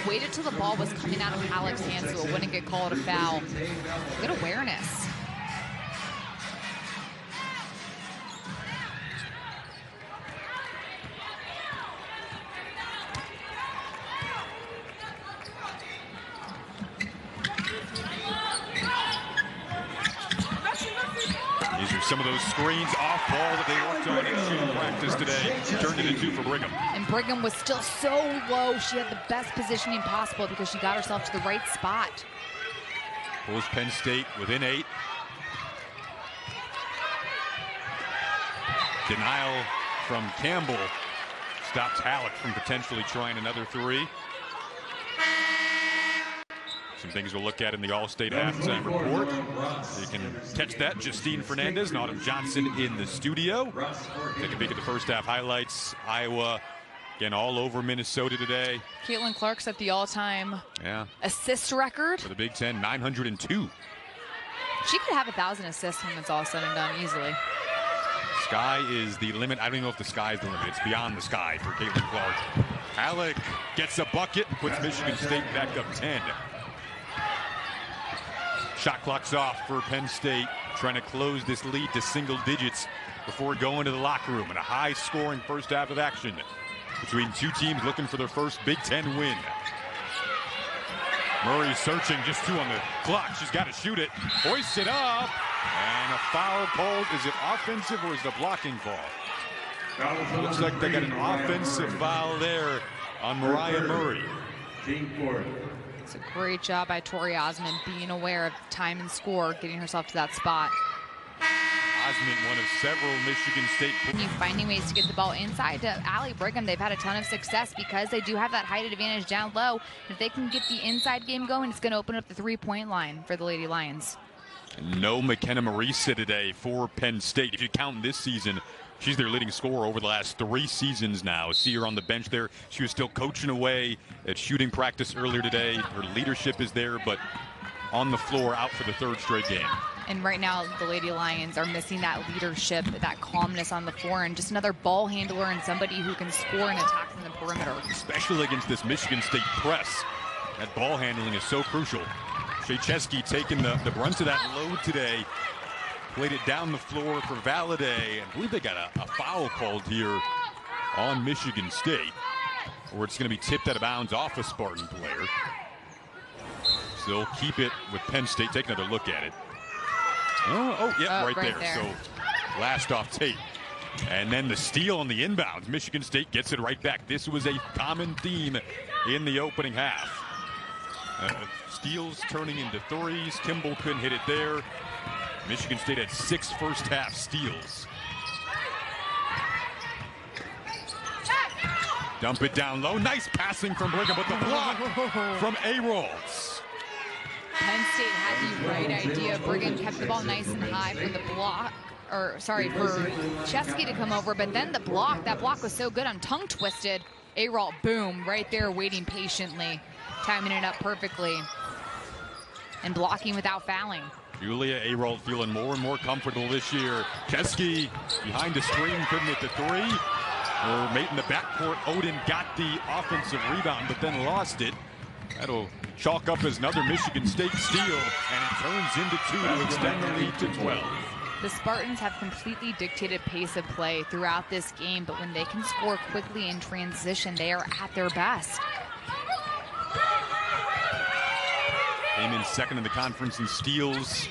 Waited till the ball was coming out of Halleck's hands so it wouldn't get called a foul. Good awareness. These are some of those screens off ball that they worked on in shooting practice today. Turned it into for Brigham. And Brigham was still so low. She had the best positioning possible because she got herself to the right spot. Pulls Penn State within 8. Denial from Campbell stops Halleck from potentially trying another 3. Some things we'll look at in the All-State Halftime Report. You can catch that. Justine Fernandez and Autumn Johnson in the studio. Take a peek at the first half highlights. Iowa, again, all over Minnesota today. Caitlin Clark set the all-time assist record for the Big Ten, 902. She could have 1,000 assists when it's all said and done easily. Sky is the limit. I don't even know if the sky is the limit. It's beyond the sky for Caitlin Clark. Halleck gets a bucket and puts Michigan State back up 10. Shot clock's off for Penn State, trying to close this lead to single digits before going to the locker room. And a high-scoring first half of action between 2 teams looking for their first Big Ten win. Murray searching, just 2 on the clock. She's got to shoot it. Hoists it up. And a foul called. Is it offensive or is it a blocking foul? Looks like they got an offensive foul there on Mariah Murray. It's a great job by Tori Osmond being aware of time and score, getting herself to that spot. Osmond, one of several Michigan State. Finding ways to get the ball inside to Allie Brigham. They've had a ton of success because they do have that height advantage down low. If they can get the inside game going, it's going to open up the 3-point line for the Lady Lions. No McKenna Marisa today for Penn State. If you count this season, she's their leading scorer over the last 3 seasons now. See her on the bench there. She was still coaching away at shooting practice earlier today. Her leadership is there, but on the floor, out for the 3rd straight game. And right now, the Lady Lions are missing that leadership, that calmness on the floor, and just another ball handler and somebody who can score and attack from the perimeter. Especially against this Michigan State press. That ball handling is so crucial. Krzyzewski taking the brunt of that load today. Played it down the floor for Valladay. I believe they got a foul called here on Michigan State. or it's going to be tipped out of bounds off a Spartan player. So they'll keep it with Penn State. Take another look at it. Right there. So last off Tate. And then the steal on the inbounds. Michigan State gets it right back. This was a common theme in the opening half. Steals turning into threes. Kimball couldn't hit it there. Michigan State had 6 first half steals. Dump it down low. Nice passing from Brigham, but the block from A-Rolls. Penn State had the right idea. Brigham kept the ball nice and high for the block. For Chesky to come over, but then that block was so good, I'm tongue twisted. A-Roll, boom, right there waiting patiently, timing it up perfectly, and blocking without fouling. Julia A-Roll feeling more and more comfortable this year. Chesky behind the screen, couldn't hit the three. Her mate in the backcourt, Odin, got the offensive rebound, but then lost it. That'll chalk up as another Michigan State steal, and it turns into 2 to extend the lead to 12. The Spartans have completely dictated pace of play throughout this game, but when they can score quickly in transition, they are at their best. Came in second in the conference in steals.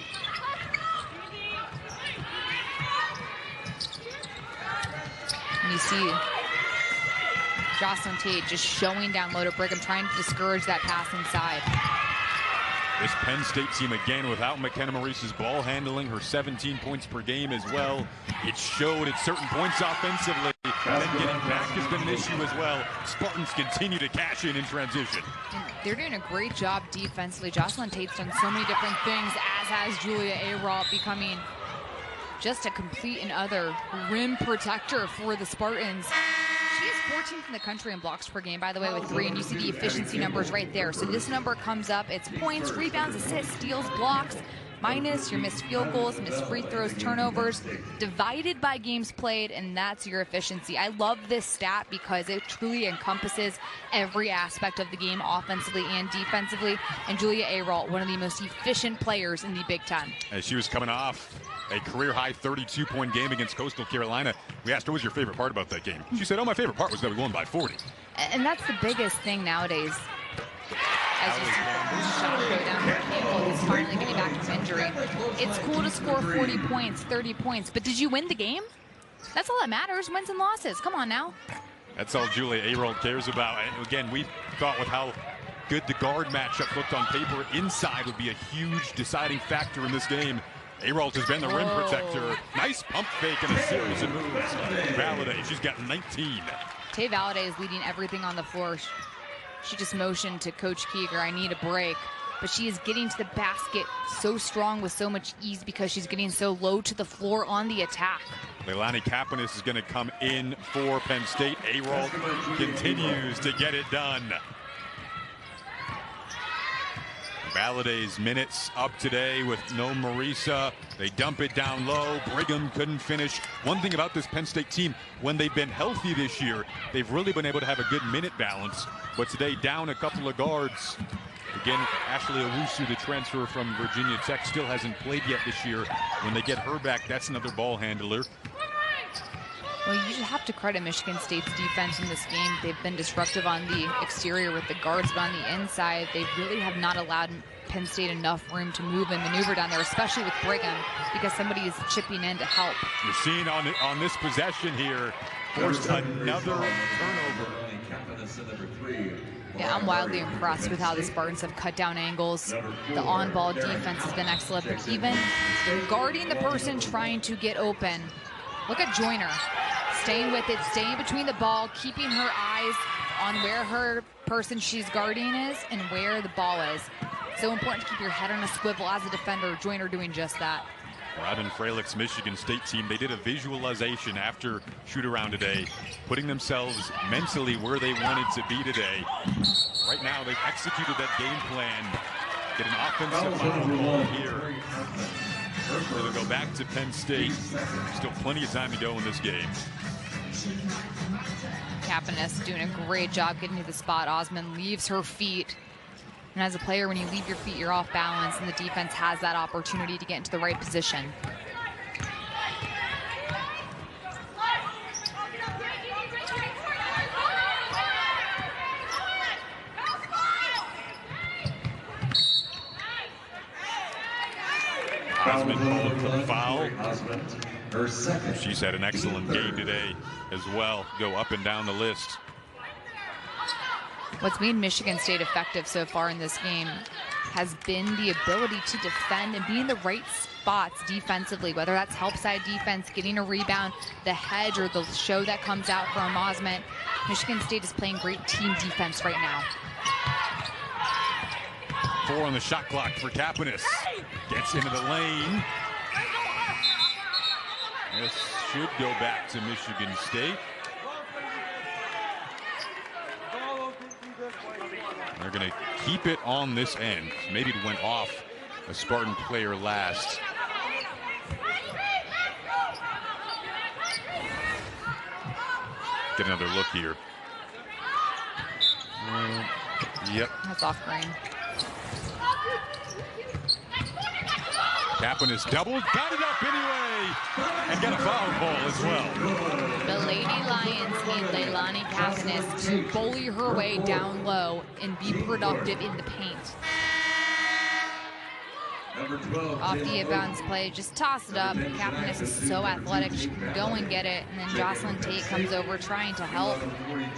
And you see Jocelyn Tate just showing down low to Brigham, trying to discourage that pass inside. This Penn State team again without McKenna Maurice's ball handling, her 17 points per game as well. It showed at certain points offensively, and then getting back has been an issue as well. Spartans continue to cash in transition. And they're doing a great job defensively. Jocelyn Tate's done so many different things, as has Julia A-Roll, becoming just a complete and utter rim protector for the Spartans. She is 14th in the country in blocks per game, by the way, with 3, and you see the efficiency numbers right there. So this number comes up. It's points, rebounds, assists, steals, blocks, minus your missed field goals, missed free throws, turnovers, divided by games played, and that's your efficiency. I love this stat because it truly encompasses every aspect of the game, offensively and defensively. And Julia A-Roll, one of the most efficient players in the Big Ten. As she was coming off a career-high 32-point game against Coastal Carolina, we asked her, what was your favorite part about that game? She said, my favorite part was that we won by 40. And that's the biggest thing nowadays. As you see the shot go down for Campbell, who's finally getting back from injury. It's cool to score 40 points, 30 points, but did you win the game? That's all that matters, wins and losses. Come on now. That's all Julia A-Roll cares about. And again, we thought with how good the guard matchup looked on paper, inside would be a huge deciding factor in this game. A-Roll has been the rim protector. Nice pump fake and a series of moves. Valladay, she's got 19. Tay Valladay is leading everything on the floor. She just motioned to Coach Keeger, I need a break. But she is getting to the basket so strong with so much ease because she's getting so low to the floor on the attack. Leilani Kapanis is going to come in for Penn State. A-Roll continues to get it done. Valladay's minutes up today with no Marisa. They dump it down low. Brigham couldn't finish. One thing about this Penn State team, when they've been healthy this year, they've really been able to have a good minute balance. But today, down a couple of guards. Again, Ashley Owusu, the transfer from Virginia Tech, still hasn't played yet this year. When they get her back, that's another ball handler. Well, you just have to credit Michigan State's defense in this game. They've been disruptive on the exterior with the guards, but on the inside, they really have not allowed Penn State enough room to move and maneuver down there, especially with Brigham, because somebody is chipping in to help. You're seeing on this possession here, forced another turnover. Yeah, I'm wildly impressed with how the Spartans have cut down angles. The on-ball defense has been excellent, but even guarding the person trying to get open. Look at Joyner, staying with it, staying between the ball, keeping her eyes on where her person she's guarding is and where the ball is. So important to keep your head on a swivel as a defender. Joyner doing just that. Robin Freilich's Michigan State team, they did a visualization after shoot-around today, putting themselves mentally where they wanted to be today. Right now, they've executed that game plan. Get an offensive foul here. It'll go back to Penn State. Still plenty of time to go in this game. Kapanis doing a great job getting to the spot. Osmond leaves her feet. And as a player, when you leave your feet, you're off balance, and the defense has that opportunity to get into the right position. Osmond called the foul. Her second. She's had an excellent game today as well. Go up and down the list. What's made Michigan State effective so far in this game has been the ability to defend and be in the right spots defensively, whether that's help side defense, getting a rebound, the hedge, or the show that comes out from Osmond. Michigan State is playing great team defense right now. 4 on the shot clock for Kapanis. Gets into the lane. This should go back to Michigan State. They're going to keep it on this end. Maybe it went off a Spartan player last. Get another look here. Yep. That's off green. Kapanis doubled, got it up anyway, and got a foul call as well. The Lady Lions need Leilani Kapanis to bully her way down low and be productive in the paint. Off the inbounds play, just toss it up. Kapanis is so athletic, she can go and get it. And then Jocelyn Tate comes over trying to help.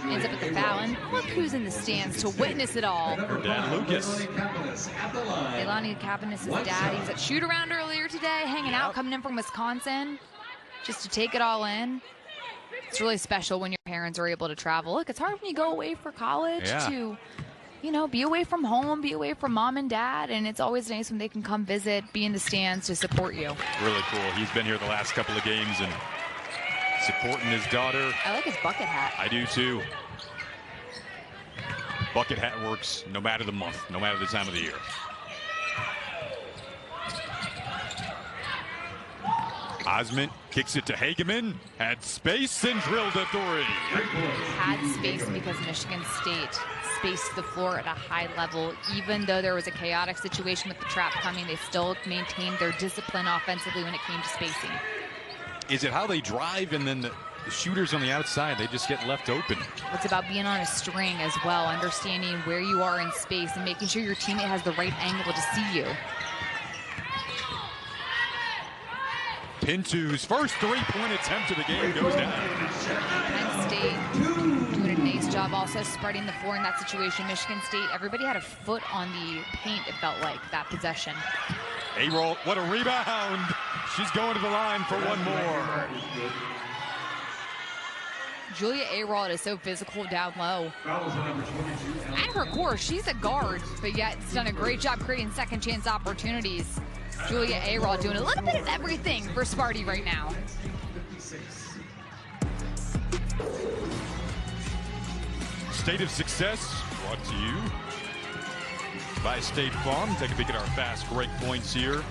Ends up with the foul. And look who's in the stands to witness it all. Her dad, Lucas. Leilani Kapanis' dad, he's at shoot around earlier today, hanging out, coming in from Wisconsin, just to take it all in. It's really special when your parents are able to travel. Look, it's hard when you go away for college to, you know, be away from home, be away from mom and dad, and it's always nice when they can come visit, be in the stands to support you. Really cool. He's been here the last couple of games and supporting his daughter. I like his bucket hat. I do too. Bucket hat works no matter the month, no matter the time of the year. Osmond kicks it to Hageman, had space and drilled a three. Had space because Michigan State spaced the floor at a high level. Even though there was a chaotic situation with the trap coming, they still maintained their discipline offensively when it came to spacing. Is it how they drive and then the shooters on the outside, they just get left open? It's about being on a string as well, understanding where you are in space and making sure your teammate has the right angle to see you. Pintu's first three-point attempt of the game goes down. Penn State doing a nice job also spreading the floor in that situation. Michigan State, everybody had a foot on the paint, it felt like, that possession. A-roll, what a rebound. She's going to the line for one more. Julia A-Rod is so physical down low. At her core, she's a guard, but yet it's done a great job creating second chance opportunities. Julia A-Rod doing a little bit of everything for Sparty right now. State of Success brought to you by State Farm. Take a peek at our fast break points here.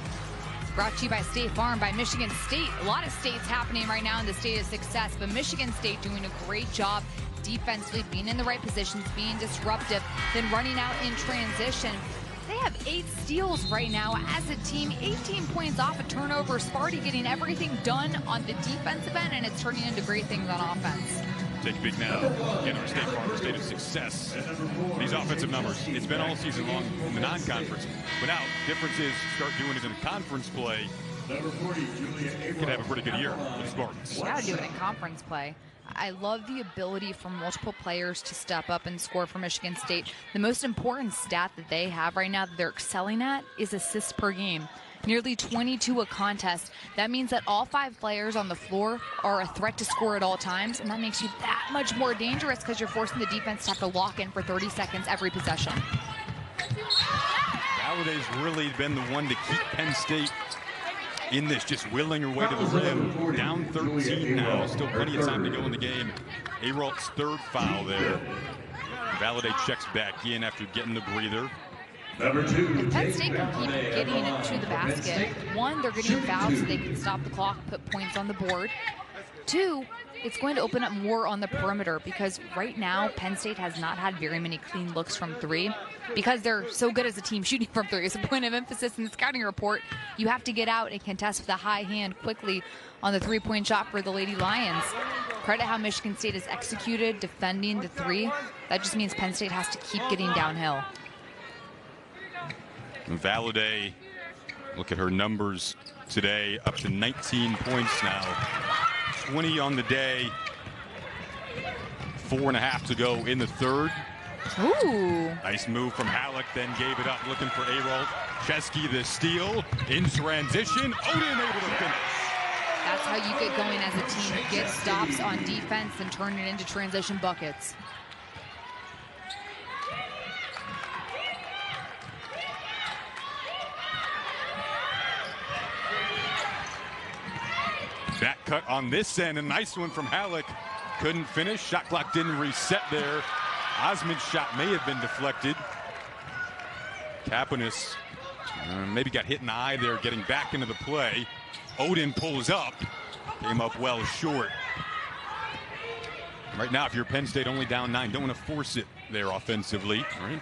Brought to you by State Farm, by Michigan State. A lot of states happening right now in the State of Success, but Michigan State doing a great job defensively, being in the right positions, being disruptive, then running out in transition. They have 8 steals right now as a team, 18 points off a turnover. Sparty getting everything done on the defensive end, and it's turning into great things on offense. Take a peek now in our State Farm State of Success. These offensive numbers, it's been all season long in the non-conference, but now difference is start doing it in conference play. Could have a pretty good year with the Spartans. You gotta do it in conference play. I love the ability for multiple players to step up and score for Michigan State. The most important stat that they have right now that they're excelling at is assists per game. Nearly 22 a contest. That means that all 5 players on the floor are a threat to score at all times, and that makes you that much more dangerous because you're forcing the defense to have to lock in for 30 seconds every possession. Valladay's really been the one to keep Penn State in this, just willing her way to the rim. Down 13 now, still plenty of time to go in the game. A-Rolt's third foul there. Valladay checks back in after getting the breather. If Penn State can keep getting to the basket, 1, they're getting fouled so they can stop the clock, put points on the board. 2, it's going to open up more on the perimeter because right now Penn State has not had very many clean looks from 3 because they're so good as a team shooting from 3. It's a point of emphasis in the scouting report. You have to get out and contest with a high hand quickly on the 3-point shot for the Lady Lions. Credit how Michigan State has executed defending the 3. That just means Penn State has to keep getting downhill. Valladay Look at her numbers today, up to 19 points now. 20 on the day. 4.5 to go in the third. Ooh. Nice move from Halleck, then gave it up looking for Arold. Chesky the steal, in transition. Odin able to finish. That's how you get going as a team. Get stops on defense and turn it into transition buckets. Back cut on this end, a nice one from Halleck. Couldn't finish, shot clock didn't reset there. Osmond's shot may have been deflected. Kapanis maybe got hit in the eye there, getting back into the play. Odin pulls up, came up well short. Right now, if you're Penn State only down 9, don't want to force it there offensively. Right?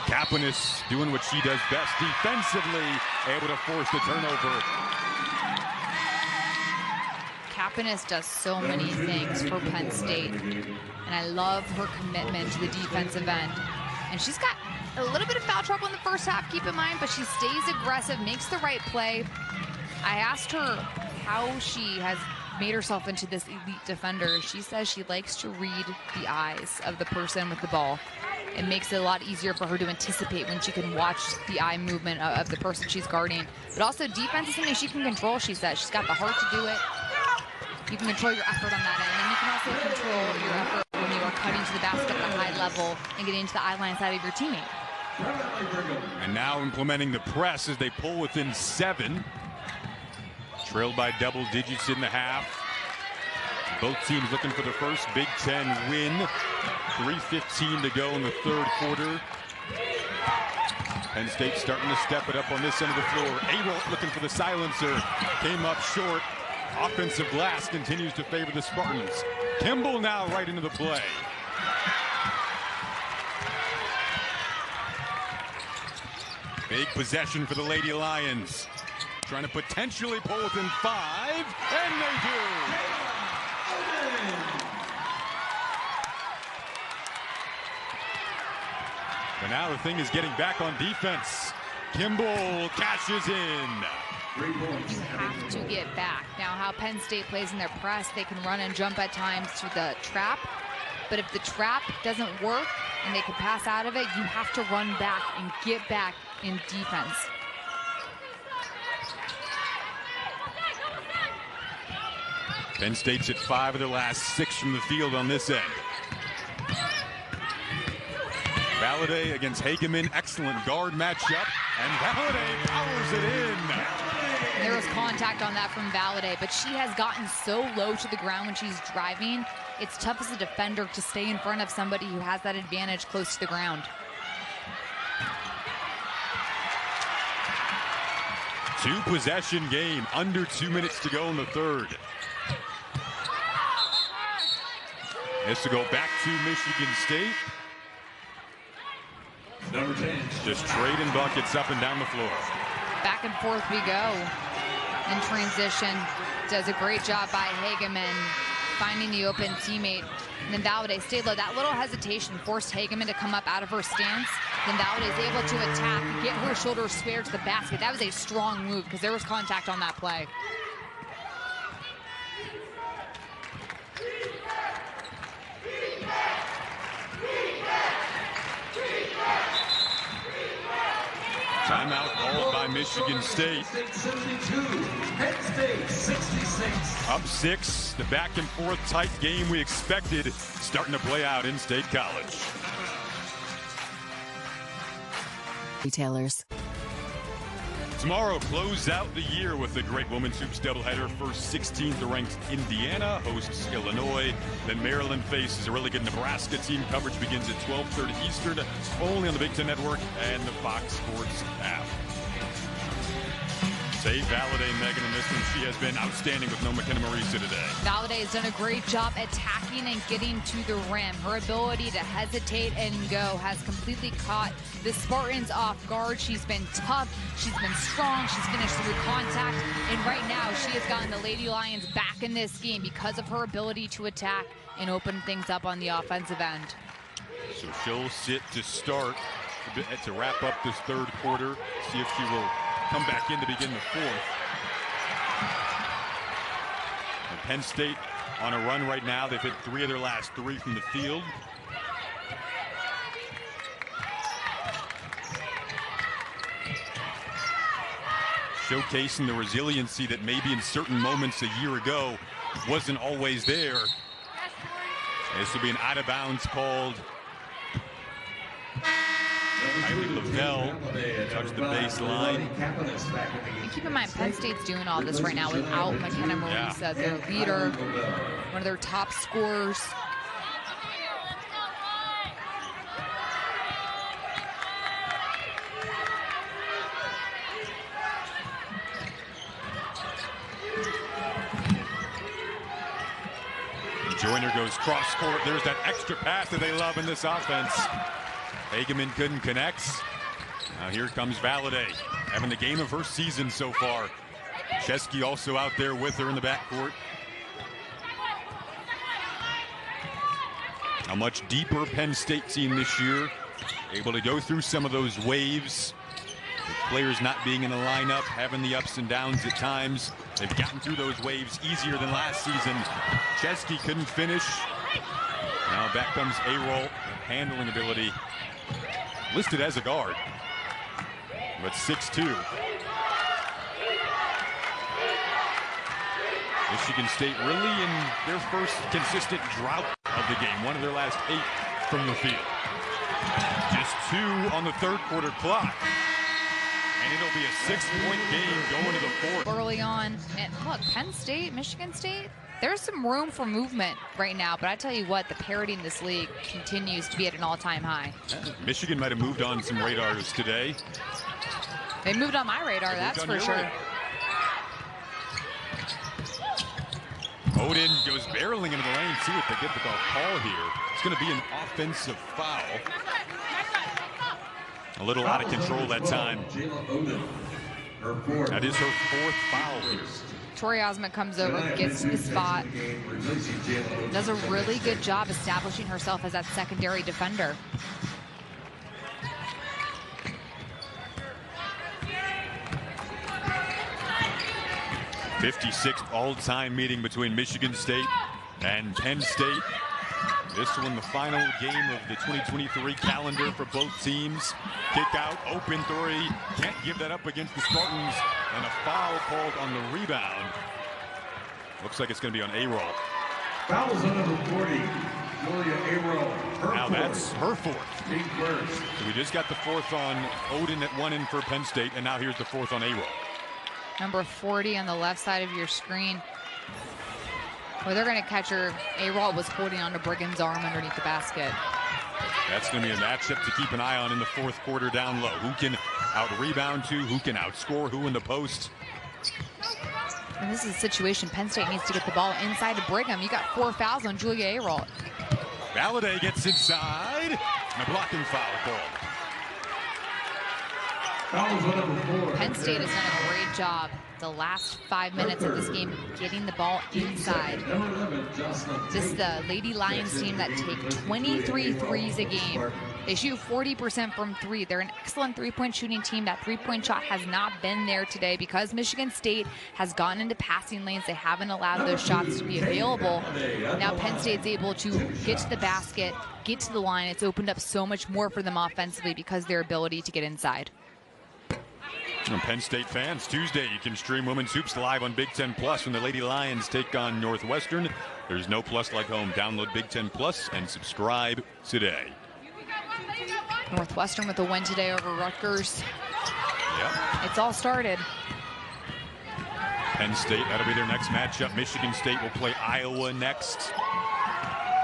Kapanis doing what she does best defensively, able to force the turnover. Kapanis does so many things for Penn State, and I love her commitment to the defensive end. And she's got a little bit of foul trouble in the first half, keep in mind, but she stays aggressive, makes the right play. I asked her how she has made herself into this elite defender. She says she likes to read the eyes of the person with the ball. It makes it a lot easier for her to anticipate when she can watch the eye movement of the person she's guarding. But also defense is something she can control, she says. She's got the heart to do it. You can control your effort on that end, and you can also control your effort when you are cutting to the basket at a high level and getting to the eye-line side of your teammate. And now implementing the press as they pull within 7. Trailed by double digits in the half. Both teams looking for the first Big Ten win. 3:15 to go in the third quarter. Penn State starting to step it up on this end of the floor. Arold looking for the silencer. Came up short. Offensive glass continues to favor the Spartans. Kimball now right into the play. Big possession for the Lady Lions. Trying to potentially pull within 5, and they do. But now the thing is getting back on defense. Kimball cashes in. You have to get back. Now, how Penn State plays in their press, they can run and jump at times to the trap. But if the trap doesn't work and they can pass out of it, you have to run back and get back in defense. Penn State's at 5 of their last 6 from the field on this end. Valladay against Hageman. Excellent guard matchup. And Valladay powers it in. There was contact on that from Valladay, but she has gotten so low to the ground when she's driving. It's tough as a defender to stay in front of somebody who has that advantage close to the ground. Two-possession game. Under 2 minutes to go in the third. This to go back to Michigan State. Number 10. Just trading buckets up and down the floor. Back and forth we go in transition. Does a great job by Hageman finding the open teammate. And then Valladay stayed low. That little hesitation forced Hageman to come up out of her stance. Then Valladay is able to attack, get her shoulder square to the basket. That was a strong move because there was contact on that play. Timeout called by Michigan State. 72, Penn State 66. Up 6, the back and forth tight game we expected starting to play out in State College. Retailers. Tomorrow, close out the year with the great women's hoops doubleheader. First, 16th ranked Indiana hosts Illinois. Then Maryland faces a really good Nebraska team. Coverage begins at 12:30 Eastern, only on the Big Ten Network and the Fox Sports app. Say Valladay, Megan, in this one. She has been outstanding with no McKenna Marisa today. Valladay has done a great job attacking and getting to the rim. Her ability to hesitate and go has completely caught the Spartans off guard. She's been tough. She's been strong. She's finished through contact. And right now, she has gotten the Lady Lions back in this game because of her ability to attack and open things up on the offensive end. So she'll sit to start to wrap up this third quarter. See if she will come back in to begin the fourth. And Penn State on a run right now. They've hit 3 of their last 3 from the field. Showcasing the resiliency that maybe in certain moments a year ago wasn't always there. This will be an out of bounds called. Lavelle touched the baseline. And keep in mind, Penn State's doing all this right now without McKenna Marisa, their leader, one of their top scorers. Joyner goes cross court. There's that extra pass that they love in this offense. Hageman couldn't connect. Now here comes Valladay, having the game of her season so far. Chesky also out there with her in the backcourt. A much deeper Penn State team this year, able to go through some of those waves. With players not being in the lineup, having the ups and downs at times. They've gotten through those waves easier than last season. Chesky couldn't finish. Now back comes A-Roll, handling ability. Listed as a guard, but 6'2". Michigan State really in their first consistent drought of the game. One of their last 8 from the field. Just 2 on the third quarter clock. And it'll be a 6-point game going to the fourth. Early on, and look, Penn State, Michigan State, there's some room for movement right now, but I tell you what, the parity in this league continues to be at an all-time high. Michigan might have moved on some radars today. They moved on my radar, that's for sure. Odin goes barreling into the lane. See if they get the call here. It's going to be an offensive foul. A little out of control that time. That is her 4th foul here. Tori Osmond comes over, gets to the spot, does a really good job establishing herself as that secondary defender. '56th all-time meeting between Michigan State and Penn State. This one, the final game of the 2023 calendar for both teams. Kick out, open 3. Can't give that up against the Spartans. And a foul called on the rebound. Looks like it's going to be on A-Roll. Fouls on number 40, Julia A-Roll. Now that's her 4th. So we just got the 4th on Odin at 1 in for Penn State. And now here's the 4th on A-Roll. Number 40 on the left side of your screen. Well, they're going to catch her. A-Roll was holding on to Brigham's arm underneath the basket. That's going to be a matchup to keep an eye on in the 4th quarter down low. Who can out-rebound to? Who can outscore? Who in the post? And this is a situation Penn State needs to get the ball inside to Brigham. You got 4 fouls on Julia A-Roll. Valladay gets inside. And a blocking foul called. Penn State has done a great job the last 5 minutes of this game getting the ball inside. This is the Lady Lions team that take 23 threes a game. They shoot 40% from 3. They're an excellent three-point shooting team. That three-point shot has not been there today because Michigan State has gone into passing lanes. They haven't allowed those shots to be available. Now Penn State's able to get to the basket, get to the line. It's opened up so much more for them offensively because of their ability to get inside. And Penn State fans, Tuesday you can stream Women's Hoops live on Big Ten Plus when the Lady Lions take on Northwestern. There's no plus like home. Download Big Ten Plus and subscribe today. Northwestern with a win today over Rutgers. Yep. It's all started. Penn State, that'll be their next matchup. Michigan State will play Iowa next.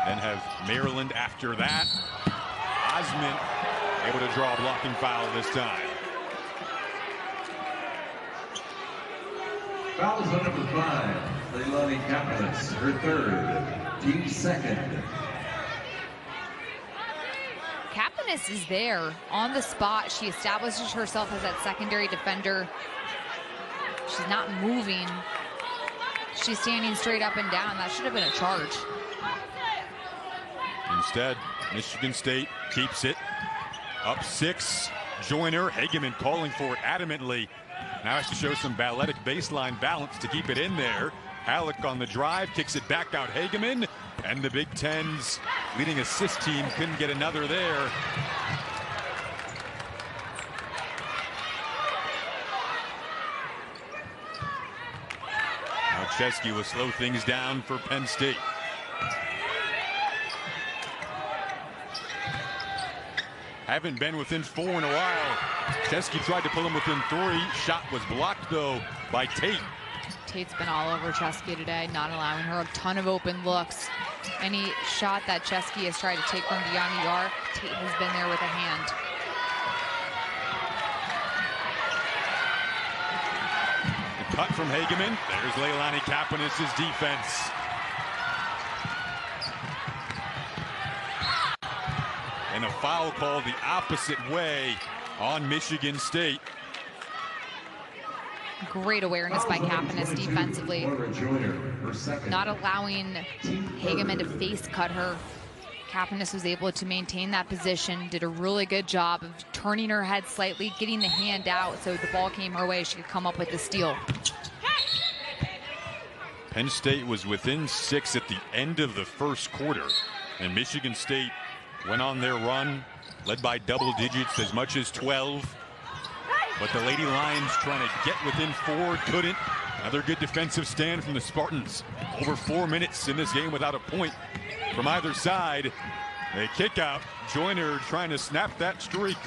Then have Maryland after that. Osmond able to draw a blocking foul this time. Fouls on number 5, Leilani Kapanis, her 3rd, team 2nd. Kapanis is there on the spot. She establishes herself as that secondary defender. She's not moving. She's standing straight up and down. That should have been a charge. Instead, Michigan State keeps it up 6. Joyner, Hageman calling for it adamantly. Now has to show some balletic baseline balance to keep it in there. Halleck on the drive, kicks it back out Hageman, and the Big Ten's leading assist team couldn't get another there. Now Chesky will slow things down for Penn State. Haven't been within 4 in a while. Chesky tried to pull him within 3. Shot was blocked, though, by Tate. Tate's been all over Chesky today, not allowing her a ton of open looks. Any shot that Chesky has tried to take from beyond the arc, Tate has been there with a hand. The cut from Hageman. There's Leilani Kapanis' defense. And a foul called the opposite way on Michigan State. Great awareness by Kapanis defensively. Not allowing Hageman to face cut her. Kapanis was able to maintain that position, did a really good job of turning her head slightly, getting the hand out so the ball came her way. She could come up with the steal. Penn State was within 6 at the end of the first quarter, and Michigan State went on their run, led by double digits as much as 12. But the Lady Lions trying to get within 4, couldn't. Another good defensive stand from the Spartans. Over 4 minutes in this game without a point from either side. A kick out. Joyner trying to snap that streak.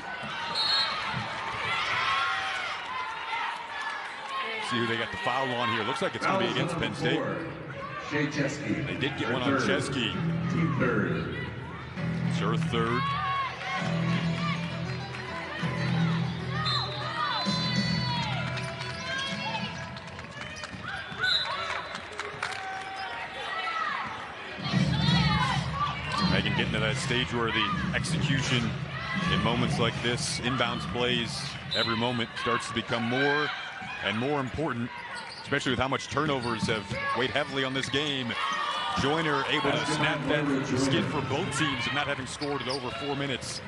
See who they got the foul on here. Looks like it's going to be against Penn State. They did get one on Chesky. Team third. It's her third. Megan getting to that stage where the execution in moments like this, inbounds plays, every moment starts to become more and more important, especially with how much turnovers have weighed heavily on this game. Joyner able to snap that skid for both teams of not having scored in over 4 minutes.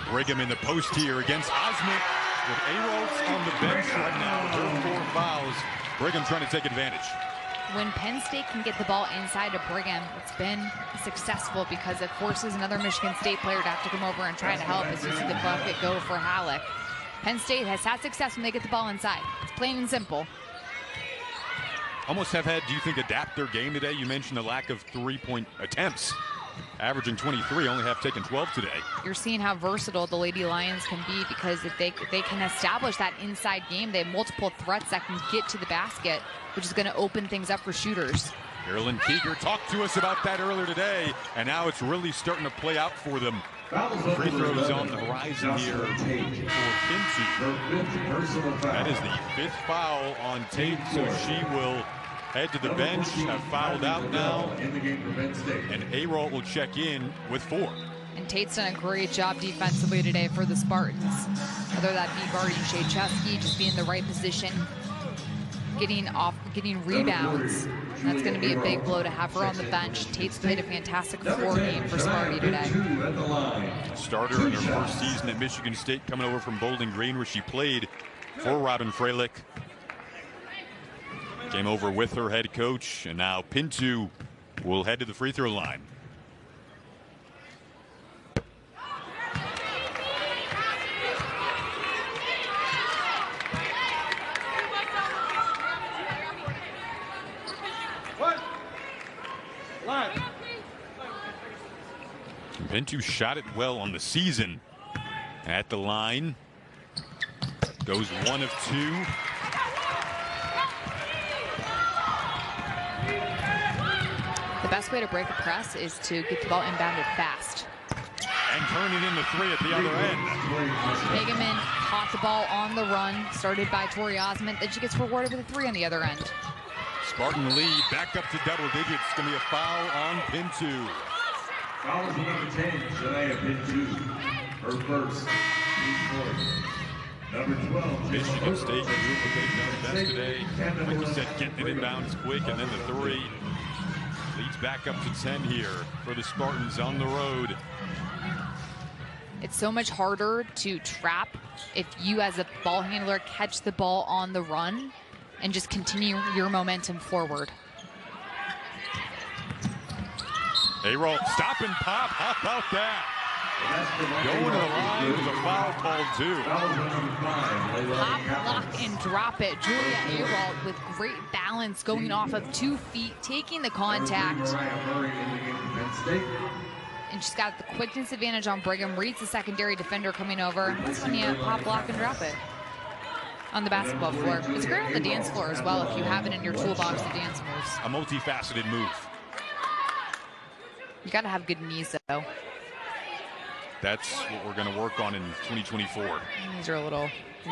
Brigham in the post here against Osment with Arols on the bench right now. Her 4 fouls. Brigham trying to take advantage. When Penn State can get the ball inside of Brigham, it's been successful because it forces another Michigan State player to have to come over and try to help as you see the bucket go for Halleck. Penn State has had success when they get the ball inside. It's plain and simple. Almost have had, do you think, adapt their game today? You mentioned the lack of 3-point attempts. Averaging 23, only have taken 12 today. You're seeing how versatile the Lady Lions can be because if they can establish that inside game, they have multiple threats that can get to the basket, which is going to open things up for shooters. Carolyn Keeger talked to us about that earlier today, and now it's really starting to play out for them. Free throws on the horizon here for Pinty. That is the 5th foul on Tate, so she will head to the bench, have fouled out now, and Arol will check in with 4. And Tate's done a great job defensively today for the Spartans. Whether that be guarding Shea Chesky, just being in the right position, getting rebounds. That's going to be a big blow to have her on the bench. Tate's played a fantastic 4 game for Sparty today. Starter in her first season at Michigan State, coming over from Bowling Green, where she played for Robin Freilich. Came over with her head coach, and now Pinto will head to the free throw line. Pinto shot it well on the season. At the line, goes 1 of 2. The best way to break a press is to get the ball inbounded fast. And turning in the 3 at the other end. Hageman caught the ball on the run, started by Tori Osment. Then she gets rewarded with a 3 on the other end. Spartan lead back up to double digits. It's going to be a foul on Pinto. Foul is number 10, Shania Pinto. Her first. Michigan State doing what they've done best today. Like you said, getting it inbounds quick, and then the three leads back up to 10 here for the Spartans on the road. It's so much harder to trap if you as a ball handler catch the ball on the run and just continue your momentum forward. A-roll, stop and pop. How about that? Going to the line with a foul called too. Pop, lock, and drop it. Julia A-roll with great balance going off of 2 feet, taking the contact. And she's got the quickness advantage on Brigham. Reads the secondary defender coming over. That's when you pop, lock, and drop it on the basketball floor. It's great on the dance floor as well if you have it in your toolbox of dance moves. A multifaceted move. You got to have good knees, though. That's what we're going to work on in 2024. Knees are a little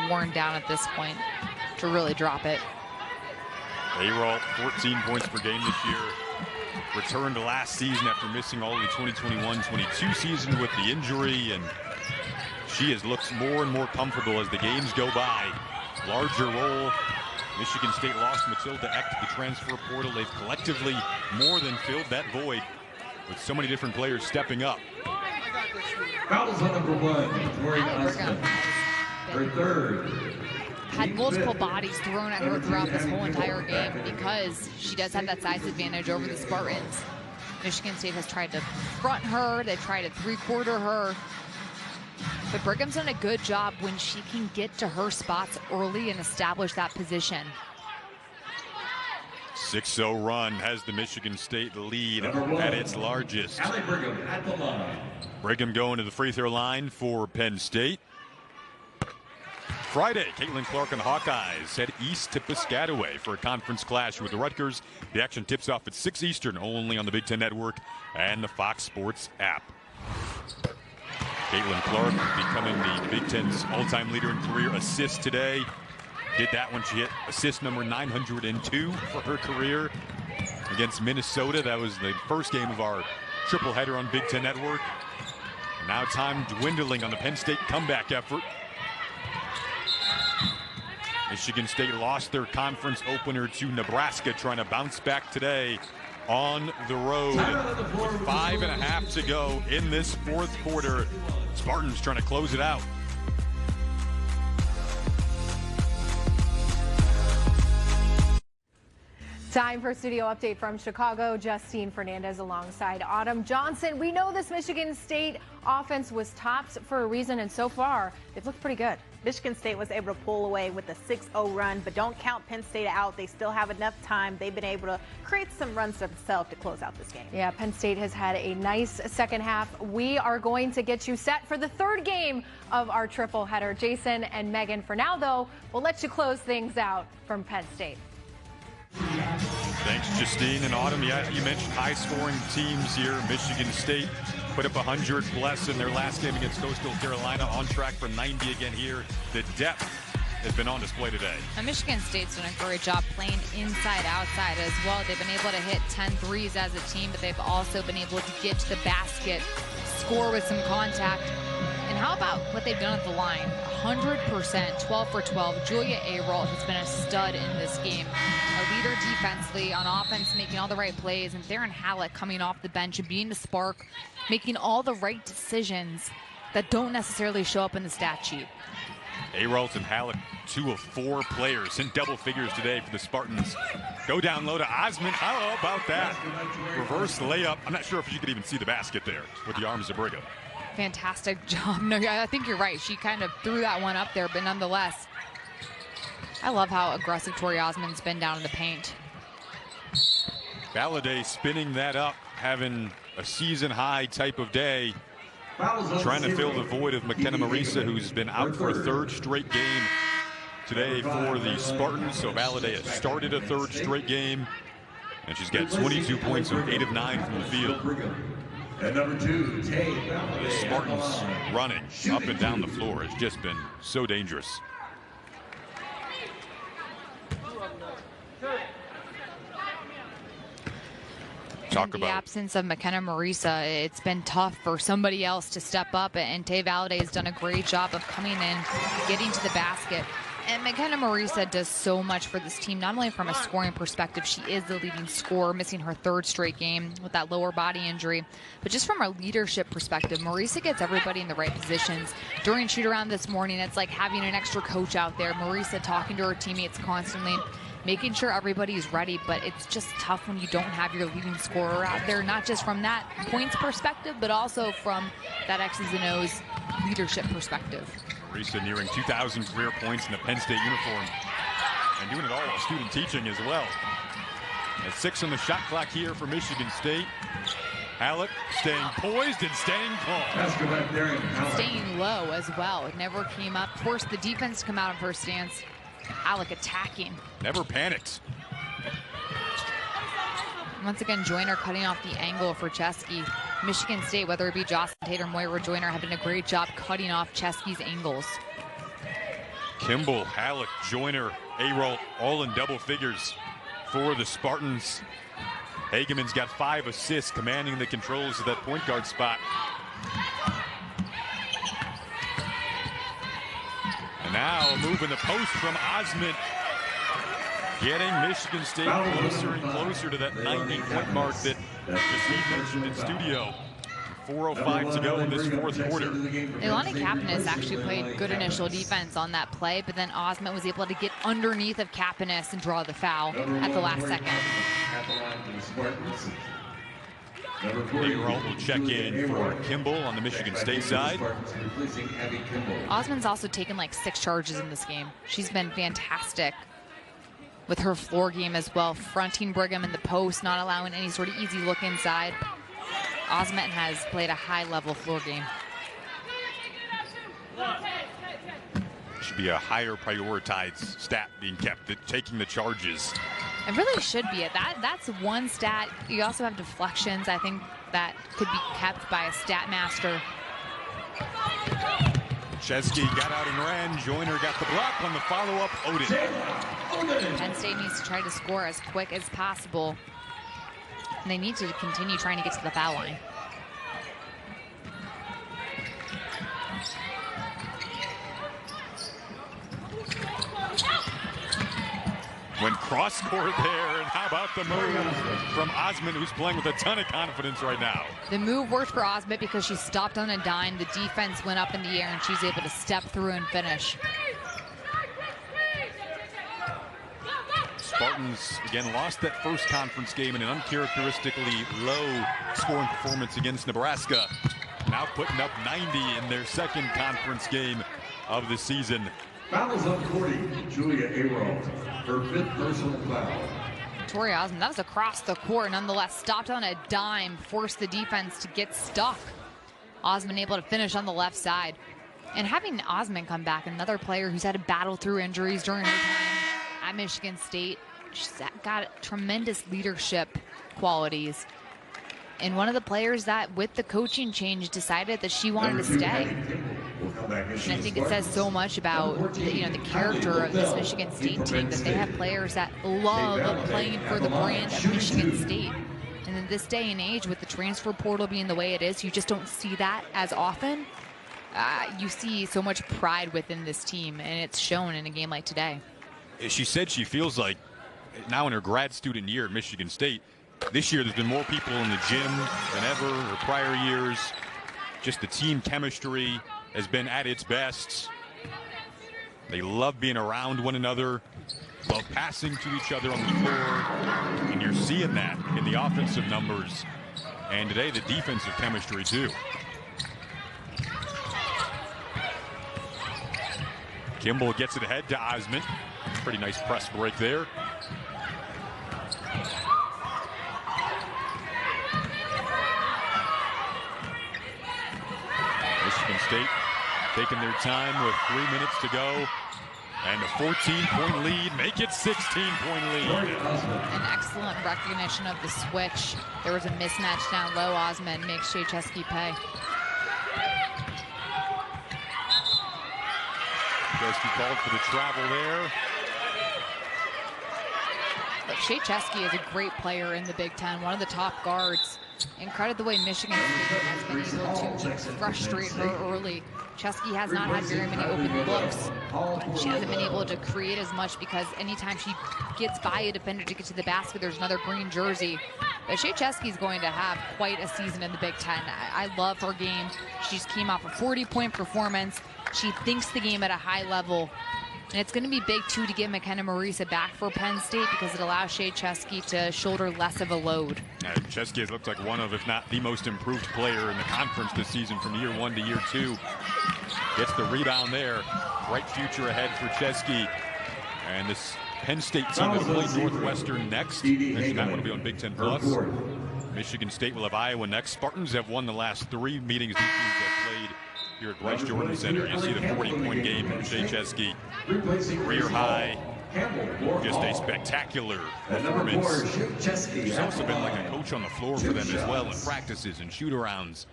worn down at this point to really drop it. A-roll, 14 points per game this year. Returned to last season after missing all of the 2021-22 season with the injury, and she has looked more and more comfortable as the games go by. Larger role. Michigan State lost Matilda Eck to the transfer portal. They've collectively more than filled that void with so many different players stepping up. Fouls on number 1, Victoria Osmond. Her third. Had multiple bodies thrown at her throughout this whole entire game because she does have that size advantage over the Spartans. Michigan State has tried to front her. They've tried to three-quarter her. But Brigham's done a good job when she can get to her spots early and establish that position. 6-0 run has the Michigan State lead at its largest. Brigham at the line. Brigham going to the free throw line for Penn State. Friday, Caitlin Clark and Hawkeyes head east to Piscataway for a conference clash with the Rutgers. The action tips off at 6 Eastern, only on the Big Ten Network and the Fox Sports app. Caitlin Clark becoming the Big Ten's all-time leader in career assists today. Did that when she hit assist number 902 for her career against Minnesota. That was the first game of our triple header on Big Ten Network. And now time dwindling on the Penn State comeback effort. Michigan State lost their conference opener to Nebraska, trying to bounce back today on the road. With 5.5 to go in this fourth quarter. Spartans trying to close it out. Time for a studio update from Chicago. Justine Fernandez alongside Autumn Johnson. We know this Michigan State offense was tops for a reason, and so far, they've looked pretty good. Michigan State was able to pull away with a 6-0 run, but don't count Penn State out. They still have enough time. They've been able to create some runs themselves to close out this game. Yeah, Penn State has had a nice second half. We are going to get you set for the third game of our triple header. Jason and Megan, for now, though, we'll let you close things out from Penn State. Thanks, Justine and Autumn. Yeah, you mentioned high-scoring teams here. Michigan State put up 100 plus in their last game against Coastal Carolina. On track for 90 again here. The depth has been on display today. And Michigan State's done a great job playing inside, outside as well. They've been able to hit 10 threes as a team, but they've also been able to get to the basket, score with some contact. And how about what they've done at the line? 100%, 12 for 12. Julia A-roll has been a stud in this game. A leader defensively, on offense, making all the right plays. And Theron Halleck coming off the bench and being the spark, making all the right decisions that don't necessarily show up in the stat sheet. A-rolls and Halleck, 2 of 4 players in double figures today for the Spartans. Go down low to Osmond. How about that? Reverse layup. I'm not sure if you could even see the basket there with the arms of Brigham. Fantastic job. No, I think you're right. She kind of threw that one up there, but nonetheless, I love how aggressive Tori Osmond's been down in the paint. Valladay spinning that up, having a season-high type of day, trying to fill the void of McKenna Marisa, who's been out for a third straight game today for the Spartans. So Valladay has started a third straight game, and she's got 22 points from 8 of 9 from the field. And number 2, Tay. The Spartans running up and down the floor has just been so dangerous. Talk In the about absence of McKenna Marisa, it's been tough for somebody else to step up, and Tay Valladay has done a great job of coming in, getting to the basket. And McKenna Marisa does so much for this team, not only from a scoring perspective, she is the leading scorer, missing her 3rd straight game with that lower body injury, but just from a leadership perspective, Marisa gets everybody in the right positions. During shoot-around this morning, it's like having an extra coach out there. Marisa talking to her teammates constantly, making sure everybody's ready, but it's just tough when you don't have your leading scorer out there, not just from that points perspective, but also from that X's and O's leadership perspective. Marisa nearing 2,000 career points in the Penn State uniform and doing it all while student teaching as well. At 6 on the shot clock here for Michigan State. Halleck staying poised and staying calm. Staying low as well. It never came up. Forced the defense to come out of her stance. Halleck attacking. Never panicked. Once again, Joyner cutting off the angle for Chesky. Michigan State, whether it be Jocelyn Tate or Moira Joyner, have done a great job cutting off Chesky's angles. Kimball, Halleck, Joyner, A-Roll, all in double figures for the Spartans. Hageman's got 5 assists, commanding the controls of that point guard spot. And now a move in the post from Osment, getting Michigan State closer and closer to that 90-point mark that Steve mentioned in studio. 4:05 to go in this 4th quarter. Leilani Kapanis actually played good initial defense on that play, but then Osment was able to get underneath of Kapanis and draw the foul at the last second. A-Roll will check in for Kimball on the Michigan State side. Osmond's also taken like 6 charges in this game. She's been fantastic with her floor game as well, fronting Brigham in the post, not allowing any sort of easy look inside. Osment has played a high-level floor game. Should be a higher prioritized stat being kept, taking the charges. It really should be. That's one stat. You also have deflections. I think that could be kept by a stat master. Chesky got out and ran. Joyner got the block on the follow-up. Odin. Penn State needs to try to score as quick as possible. And they need to continue trying to get to the foul line. Went cross-court there, and how about the move from Osment, who's playing with a ton of confidence right now. The move worked for Osment because she stopped on a dime. The defense went up in the air, and she's able to step through and finish. Spartans, again, lost that first conference game in an uncharacteristically low-scoring performance against Nebraska. Now putting up 90 in their 2nd conference game of the season. Fouls on 40, Julia A-Roll, her 5th personal foul. Tori Osment, that was across the court, nonetheless stopped on a dime, forced the defense to get stuck. Osment able to finish on the left side. And having Osment come back, another player who's had to battle through injuries during her time at Michigan State. She's got tremendous leadership qualities. And one of the players that, with the coaching change, decided that she wanted to stay. And I think it says so much about the character of this Michigan State team, that they have players that love playing for the brand of Michigan State. And in this day and age, with the transfer portal being the way it is, you just don't see that as often. You see so much pride within this team, and it's shown in a game like today. She said she feels like now in her grad student year at Michigan State, this year there's been more people in the gym than ever, or prior years. Just the team chemistry has been at its best. They love being around one another, love passing to each other on the floor, and you're seeing that in the offensive numbers. And today, the defensive chemistry, too. Kimball gets it ahead to Osment. Pretty nice press break there. Michigan State taking their time with 3 minutes to go. And a 14-point lead, make it 16-point lead. An excellent recognition of the switch. There was a mismatch down low. Osment makes Shea Chesky pay. Chesky called for the travel there. But Shea Chesky is a great player in the Big Ten, one of the top guards. And credit the way Michigan State has been able to frustrate her early. Chesky has not had very many open looks. She hasn't been able to create as much because anytime she gets by a defender to get to the basket, there's another green jersey. But Shea Chesky is going to have quite a season in the Big Ten. I love her game. She just came off a 40-point performance. She thinks the game at a high level. And it's going to be big, too, to get McKenna Marisa back for Penn State because it allows Shea Chesky to shoulder less of a load. Chesky has looked like one of, if not the most improved player in the conference this season from year 1 to year 2. Gets the rebound there. Bright future ahead for Chesky. And this Penn State team will play Northwestern next. Mentioned that one will be on Big Ten Plus. Michigan State will have Iowa next. Spartans have won the last 3 meetings these teams have played here at Bryce Jordan Center. You see the 40-point game from Shea Chesky. Career high. Just a spectacular performance. She's also been like a coach on the floor for them as well in practices and shoot-arounds.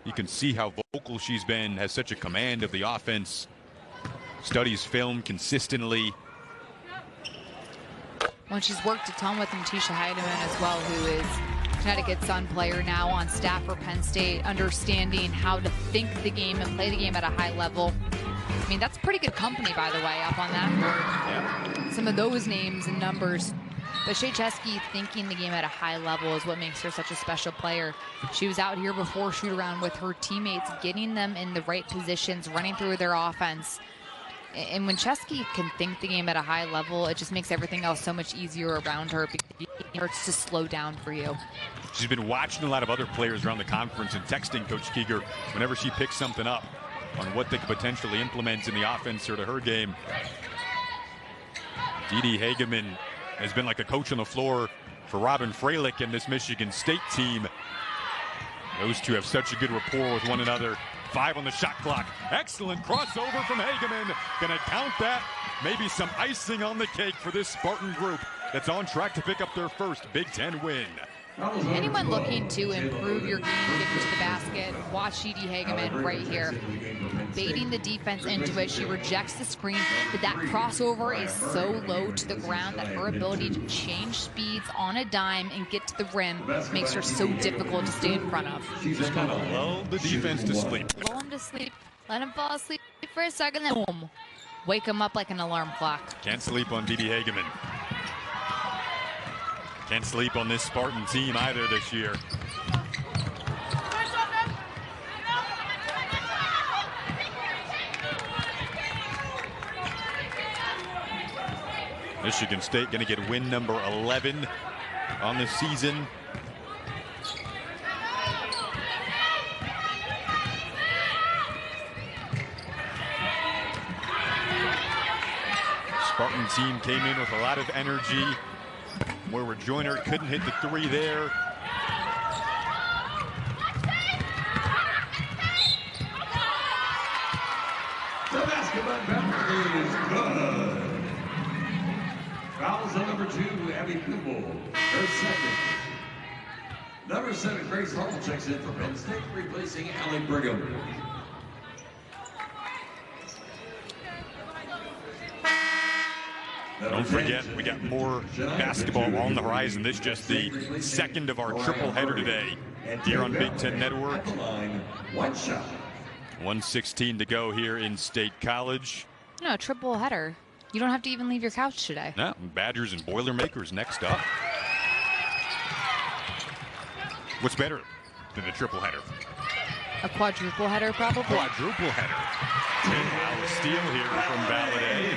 You can see how vocal she's been, has such a command of the offense. Studies film consistently. Well, she's worked a ton with Tisha Heidemann as well, who is Connecticut's Sun player now on staff for Penn State, understanding how to think the game and play the game at a high level. I mean, that's pretty good company, by the way, up on that board. Yeah. Some of those names and numbers. But Shea Chesky thinking the game at a high level is what makes her such a special player. She was out here before shoot-around with her teammates, getting them in the right positions, running through their offense. And when Chesky can think the game at a high level, it just makes everything else so much easier around her because it hurts to slow down for you. She's been watching a lot of other players around the conference and texting Coach Keeger whenever she picks something up on what they could potentially implement in the offense or to her game. Dee Hageman has been like a coach on the floor for Robin Freilich and this Michigan State team. Those two have such a good rapport with one another. 5 on the shot clock. Excellent crossover from Hageman. Gonna count that. Maybe some icing on the cake for this Spartan group that's on track to pick up their first Big Ten win. Anyone looking to improve your game, get into the basket, watch Dee Hageman right here. Baiting the defense into it. She rejects the screen, but that crossover is so low to the ground that her ability to change speeds on a dime and get to the rim makes her so difficult to stay in front of. Just kind of lull the defense to sleep. Lull him to sleep. Let him fall asleep for a second, then boom. Wake him up like an alarm clock. Can't sleep on Dee Hageman. Can't sleep on this Spartan team either this year. Michigan State going to get win number 11 on the season. Spartan team came in with a lot of energy. Moira Joyner couldn't hit the 3 there. The basketball boundary is good. Fouls on number 2, Abby Kimball, her second. Number 7, Grace Hall checks in for Penn State, replacing Allie Brigham. Don't forget, we got more basketball on the horizon. This is just the second of our triple header today here on Big Ten Network. 1:16 to go here in State College. No, triple header. You don't have to even leave your couch today. No, Badgers and Boilermakers next up. What's better than a triple header? A quadruple header, probably. Quadruple header. 10-foul steal here from Valladay.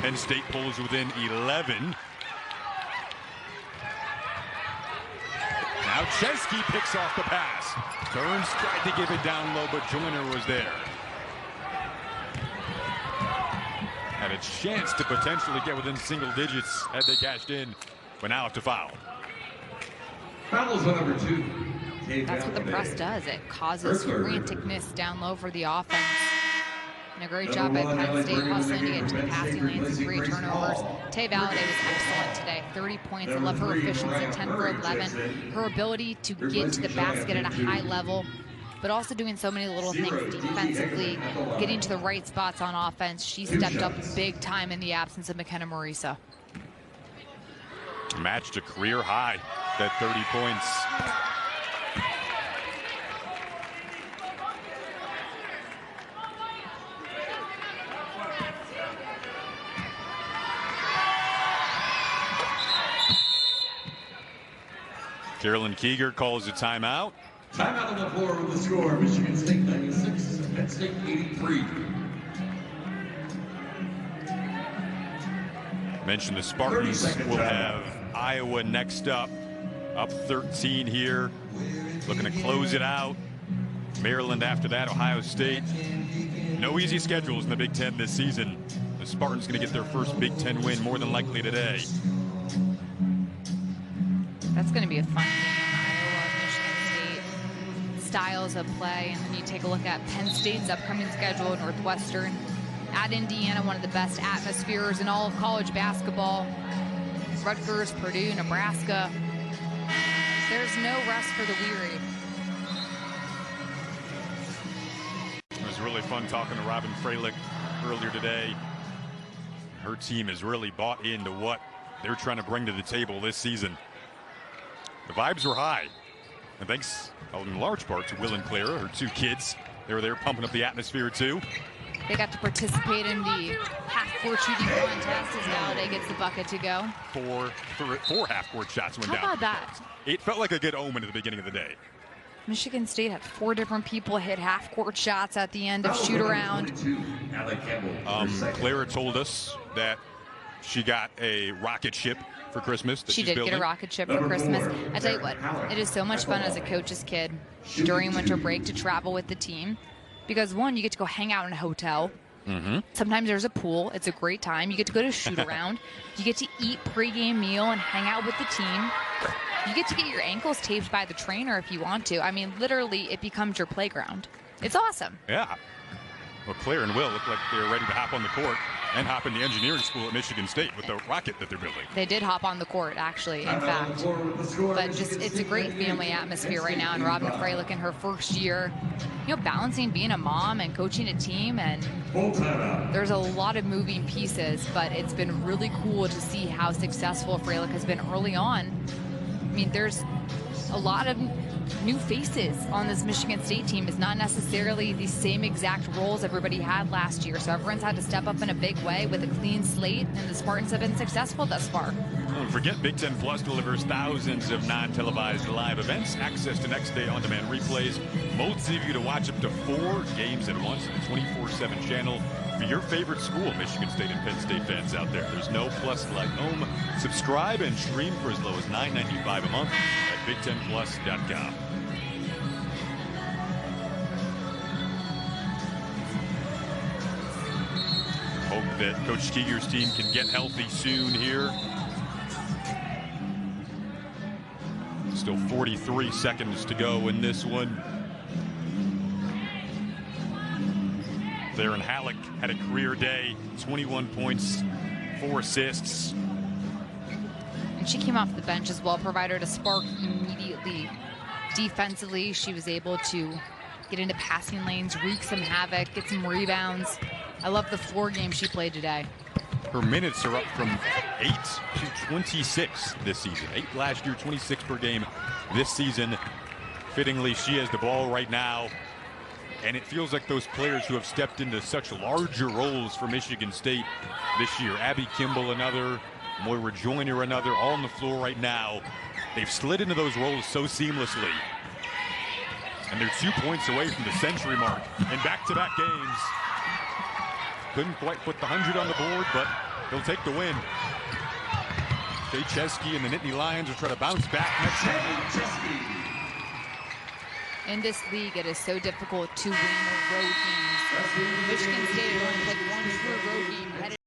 Penn State pulls within 11. Now Chesky picks off the pass. Burns tried to give it down low, but Joyner was there. Had a chance to potentially get within single digits had they cashed in, but now have to foul. Fouls on number 2. That's what the press does. It causes franticness down low for the offense. And a great job by Penn State hustling to get to the passing lanes and 3 turnovers. Tay Valladay was excellent today. 30 points. I love her efficiency, 10 for 11. Her ability to get to the basket at a high level, but also doing so many little things defensively, getting to the right spots on offense. She stepped up big time in the absence of McKenna Marisa. Matched a career high, that 30 points. Carolyn Keeger calls a timeout. Timeout on the floor with the score. Michigan State 96, Penn State 83. Mentioned the Spartans will have Iowa next up 13 here. Looking to close it out. Maryland after that, Ohio State. No easy schedules in the Big Ten this season. The Spartans going to get their first Big Ten win more than likely today. That's going to be a fun game. Iowa, Michigan State, styles of play. And then you take a look at Penn State's upcoming schedule, Northwestern. At Indiana, one of the best atmospheres in all of college basketball. Rutgers, Purdue, Nebraska. There's no rest for the weary. It was really fun talking to Robin Freilich earlier today. Her team has really bought into what they're trying to bring to the table this season. The vibes were high, and thanks in large part to Will and Clara, her two kids. They were there pumping up the atmosphere too. They got to participate in the half-court shooting contest as Valladay gets the bucket to go. Four half-court shots went down. How about that? It felt like a good omen at the beginning of the day. Michigan State had 4 different people hit half-court shots at the end of shoot-around. Clara told us that she got a rocket ship for Christmas. She did get a rocket ship for Christmas. I tell you what, it is so much fun as a coach's kid during winter break to travel with the team. Because, one, you get to go hang out in a hotel. Sometimes there's a pool. It's a great time. You get to go to shoot-around. You get to eat pregame meal and hang out with the team. You get to get your ankles taped by the trainer if you want to. I mean, literally, it becomes your playground. It's awesome. Yeah. Well, Claire and Will look like they're ready to hop on the court and hop in the engineering school at Michigan State with the rocket that they're building. They did hop on the court, actually, in fact. But just, it's a great family atmosphere right now. And Robin Freilich in her first year, you know, balancing being a mom and coaching a team. And there's a lot of moving pieces, but it's been really cool to see how successful Freilich has been early on. I mean, there's a lot of new faces on this Michigan State team. Is not necessarily the same exact roles everybody had last year. So everyone's had to step up in a big way with a clean slate, and the Spartans have been successful thus far. Don't forget, Big Ten Plus delivers thousands of non-televised live events, access to next-day on-demand replays, modes of you to watch up to 4 games at once in the 24/7 channel for your favorite school, Michigan State and Penn State fans out there. There's no plus like home. Subscribe and stream for as low as $9.95 a month at BigTenPlus.com. Hope that Coach Keeger's team can get healthy soon here. Still 43 seconds to go in this one. Theron Halleck had a career day, 21 points, 4 assists. And she came off the bench as well, provided a spark immediately. Defensively, she was able to get into passing lanes, wreak some havoc, get some rebounds. I love the floor game she played today. Her minutes are up from 8 to 26 this season. 8 last year, 26 per game this season. Fittingly, she has the ball right now. And it feels like those players who have stepped into such larger roles for Michigan State this year. Abby Kimball, another. Moira Joyner, another. All on the floor right now. They've slid into those roles so seamlessly. And they're 2 points away from the century mark in back-to-back games. Couldn't quite put the 100 on the board, but they'll take the win. Jay Chesky and the Nittany Lions will try to bounce back next time. In this league, it is so difficult to win road games. Michigan State has only played 1 true road game.